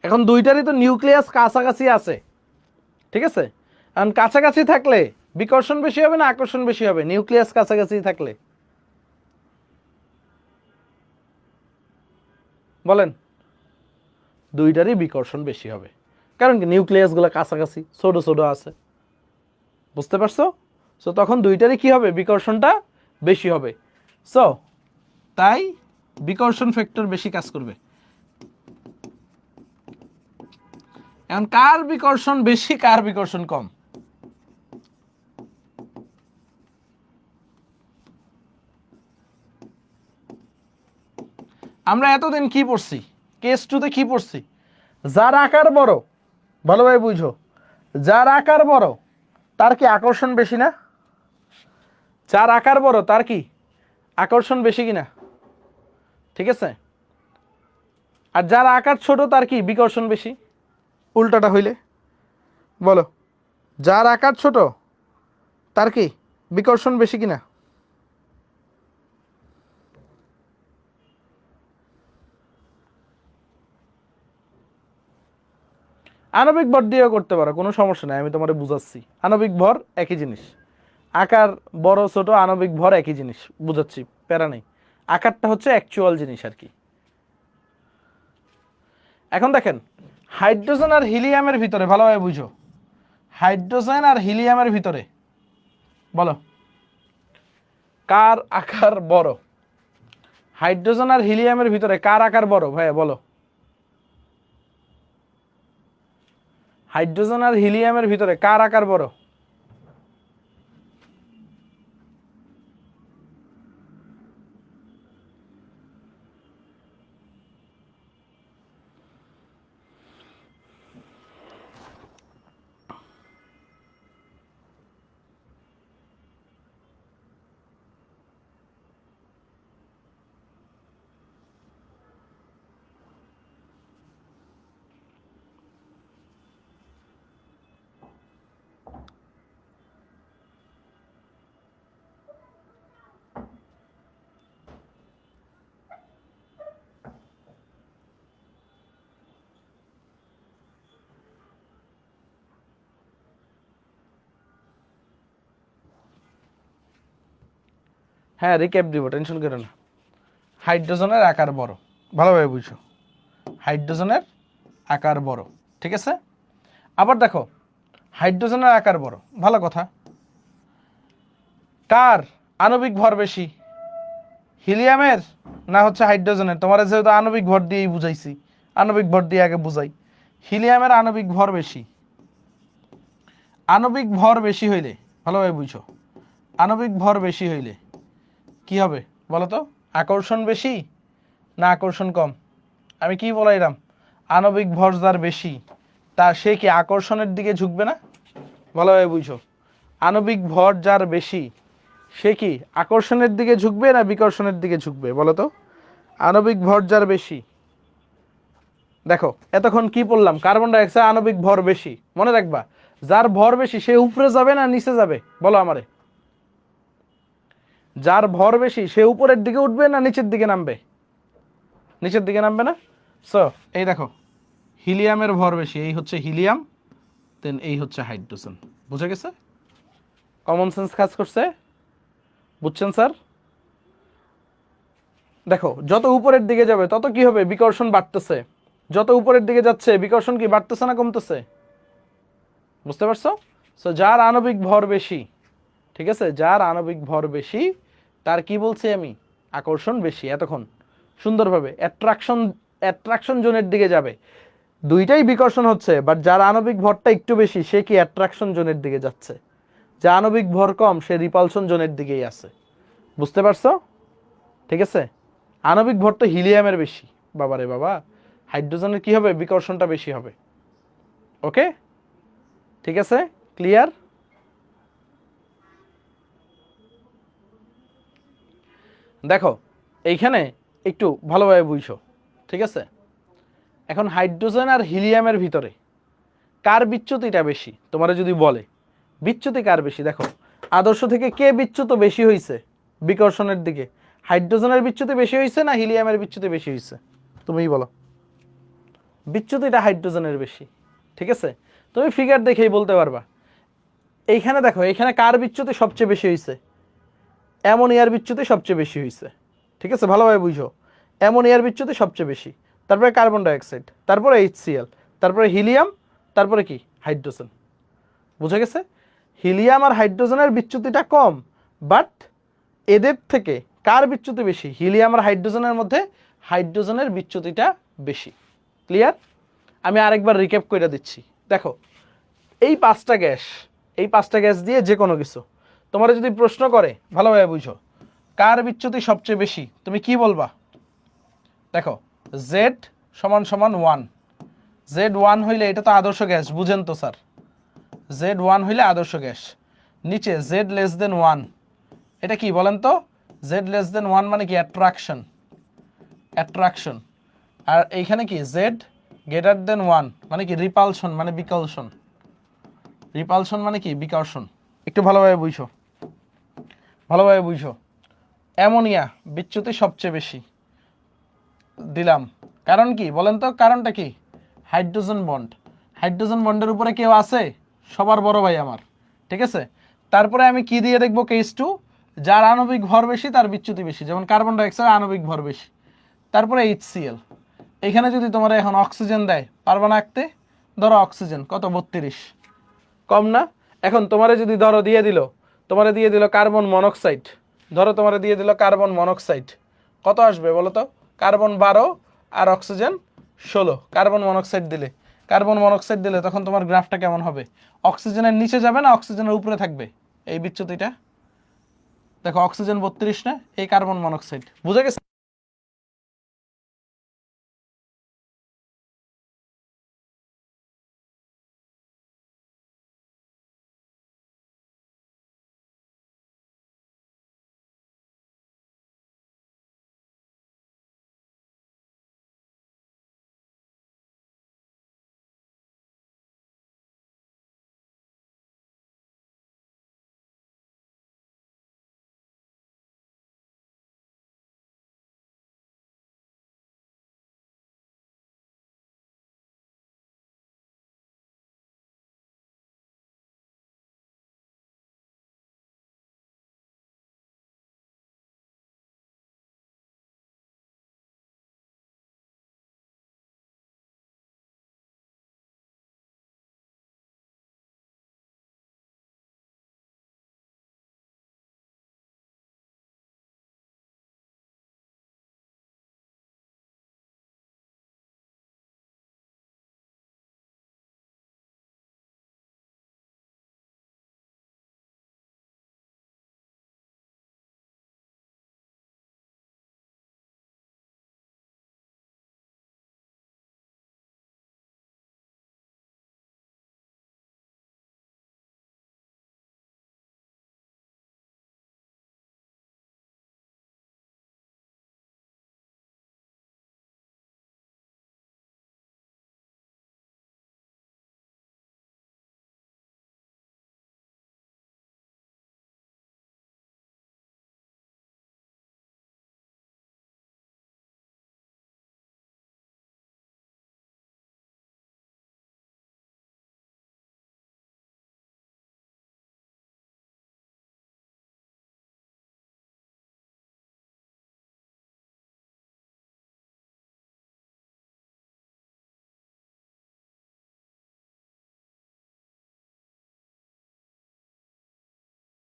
এখন দুইটারই তো নিউক্লিয়াস কাছাকাছি আছে, ঠিক আছে? কারণ কাছাকাছি থাকলে বিকর্ষণ বেশি হবে না আকর্ষণ বেশি হবে? নিউক্লিয়াস কাছাকাছি থাকলে বলেন? দুইটারই বিকর্ষণ বেশি হবে, কারণ কি নিউক্লিয়াসগুলো কাছাকাছি ছোট ছোট আছে, বুঝতে পারছো? সো তখন দুইটারই কি হবে, বিকর্ষণটা বেশি হবে। সো তাই বিকর্ষণ ফ্যাক্টর বেশি কাজ করবে। এখন কার বিকর্ষণ বেশি কার বিকর্ষণ কম? আমরা এতদিন কি পড়ছি, কেস 2 তে কি পড়ছি? যার আকার বড়, ভালোভাবে বুঝো, যার আকার বড় তার কি আকর্ষণ বেশি না? যার আকার বড় তার কি আকর্ষণ বেশি কিনা? ঠিক আছে। আর যার আকার ছোট তার কি বিকর্ষণ বেশি? উল্টাটা হইলে বলো, যার আকার ছোট তার কি বিকর্ষণ বেশি কিনা? আণবিক ভর দিয়েও করতে পারো, কোনো সমস্যা নাই, আমি তোমারে বুঝাচ্ছি। আণবিক ভর একই জিনিস, আকার বড় ছোট আণবিক ভর একই জিনিস, বুঝাচ্ছি, প্যারা নেই। আকারটা হচ্ছে অ্যাকচুয়াল জিনিস আর কি। এখন দেখেন হাইড্রোজেন আর হিলিয়ামের ভিতরে, ভালোভাবে বুঝো, হাইড্রোজেন আর হিলিয়ামের ভিতরে বলো কার আকার বড়? হাইড্রোজেন আর হিলিয়ামের ভিতরে কার আকার বড় ভাইয়া বলো? হাইড্রোজেন আর হিলিয়ামের ভিতরে কার আকার বড়? হ্যাঁ রিক্যাপ দিব, টেনশন করো না। হাইড্রোজেনের আকার বড়, ভালোভাবে বুঝো, হাইড্রোজেনের আকার বড়, ঠিক আছে? আবার দেখো হাইড্রোজেনের আকার বড়, ভালো কথা। কার আণবিক ভর বেশি, হিলিয়ামের না হচ্ছে হাইড্রোজেনের? তোমার যেহেতু আণবিক ভর দিয়েই বুঝাইছি, আণবিক ভর দিয়ে আগে বুঝাই। হিলিয়ামের আণবিক ভর বেশি। আণবিক ভর বেশি হইলে, ভালোভাবে বুঝো, আণবিক ভর বেশি হইলে কি হবে বলো তো? আকর্ষণ বেশি না আকর্ষণ কম? আমি কি বলাইলাম, আণবিক ভর যার বেশি তার সে কি আকর্ষণের দিকে ঝুঁকবে না? ভালোভাবে বুঝো, আণবিক ভর যার বেশি সে কি আকর্ষণের দিকে ঝুঁকবে না বিকর্ষণের দিকে ঝুঁকবে বলো তো? আণবিক ভর যার বেশি, দেখো এতক্ষণ কি বললাম, কার্বন ডাইঅক্সাইড আণবিক ভর বেশি, মনে রাখবা যার ভর বেশি সে উপরে যাবে না নিচে যাবে বলো আমারে? যার ভর বেশি সে উপরের দিকে উঠবে না নিচের দিকে নামবে? নিচের দিকে নামবে না? সো এই দেখো হিলিয়ামের ভর বেশি, এই হচ্ছে হিলিয়াম, তো দেন এই হচ্ছে হাইড্রোজেন। বুঝা গেছে? কমন সেন্স কাজ করছে? বুঝছেন স্যার? দেখো যত উপরের দিকে যাবে তত কি হবে, বিকর্ষণ বাড়তেছে। যত উপরের দিকে যাচ্ছে বিকর্ষণ কি বাড়তেছে না কমতেছে? বুঝতে পারছো? সো যার আণবিক ভর বেশি, ঠিক আছে, যার আণবিক ভর বেশি তার কি বলছি আমি, আকর্ষণ বেশি। এতক্ষণ সুন্দরভাবে অ্যাট্রাকশন জোনের দিকে যাবে। দুইটাই বিকর্ষণ হচ্ছে, বাট যার আণবিক ভরটা একটু বেশি সে কি অ্যাট্রাকশন জোনের দিকে যাচ্ছে, যার আণবিক ভর কম সে রিপালশন জোনের দিকেই আছে। বুঝতে পারছো? ঠিক আছে, আণবিক ভর তো হিলিয়ামের বেশি, বাবারে বাবা, হাইড্রোজেনের কি হবে, বিকর্ষণটা বেশি হবে। ওকে, ঠিক আছে, ক্লিয়ার? দেখো এইখানে একটু ভালোভাবে বুঝছো, ঠিক আছে। এখন হাইড্রোজেন আর হিলিয়ামের ভিতরে কার বিচ্যুতিটা বেশি তোমার যদি বলে, বিচ্যুতি কার বেশি? দেখো আদর্শ থেকে কে বিচ্যুত বেশি হয়েছে বিকর্ষণের দিকে, হাইড্রোজেনের বিচ্যুতি বেশি হয়েছে না হিলিয়ামের বিচ্যুতি বেশি হয়েছে? তুমিই বলো। বিচ্যুতিটা হাইড্রোজেনের বেশি, ঠিক আছে, তুমি ফিগার দেখেই বলতে পারবা। এইখানে দেখো, এইখানে কার বিচ্যুতি সবচেয়ে বেশি হয়েছে, অ্যামোনিয়ার বিচ্যুতি সবচেয়ে বেশি হয়েছে, ঠিক আছে, ভালোভাবে বুঝো। অ্যামোনিয়ার বিচ্যুতি সবচেয়ে বেশি, তারপরে কার্বন ডাইঅক্সাইড, তারপরে HCl, তারপরে হিলিয়াম, তারপরে কি হাইড্রোজেন। বুঝা গেছে? হিলিয়াম আর হাইড্রোজেনের বিচ্যুতিটা কম, বাট এদের থেকে কার বিচ্যুতি বেশি, হিলিয়াম আর হাইড্রোজেনের মধ্যে হাইড্রোজেনের বিচ্যুতিটা বেশি। ক্লিয়ার? আমি আরেকবার রিক্যাপ করে দিচ্ছি। দেখো এই পাঁচটা গ্যাস দিয়ে যে কোনো কিছু তোমার যদি প্রশ্ন করে, ভালোভাবে বুঝো, কার বিচ্যুতি সবচেয়ে বেশি, তুমি কি বলবা? দেখো জেড সমান সমান 1, Z1 হইলে এটা তো আদর্শ গ্যাস, বুঝেন তো স্যার, Z1 হইলে আদর্শ গ্যাস। নিচে Z<1, এটা কি বলেন তো? Z 1 মানে কি, অ্যাট্রাকশন। আর এইখানে কি Z 1 মানে কি, রিপালশন মানে বিকর্ষণ। রিপালশন মানে কি, বিকর্ষণ। একটু ভালোভাবে বুঝো। অ্যামোনিয়া বিচ্যুতি সবচেয়ে বেশি দিলাম, কারণ কি বলেন তো, কারণটা কি? হাইড্রোজেন বন্ডের উপরে কেউ আছে? সবার বড় ভাই আমার, ঠিক আছে। তারপরে আমি কি দিয়ে দেখবো, কেস 2, যার আণবিক ভর বেশি তার বিচ্যুতি বেশি, যেমন কার্বন ডাইঅক্সাইড আণবিক ভর বেশি। তারপরে HCl, এখানে যদি তোমার এখন অক্সিজেন দেয় পারবা না আঁকতে, ধরো অক্সিজেন কত, 32, কম না? এখন তোমারে যদি ধরো দিয়ে দিল কার্বন মনোক্সাইড, কত আসবে বলো তো? কার্বন 12 আর অক্সিজেন 16, কার্বন মনোক্সাইড দিলে তখন তোমার গ্রাফটা কেমন হবে? অক্সিজেনের নিচে যাবে না অক্সিজেনের উপরে থাকবে এই বিচ্যুতিটা? দেখো অক্সিজেন 32 না, এই কার্বন মনোক্সাইড। বুঝে গেছে?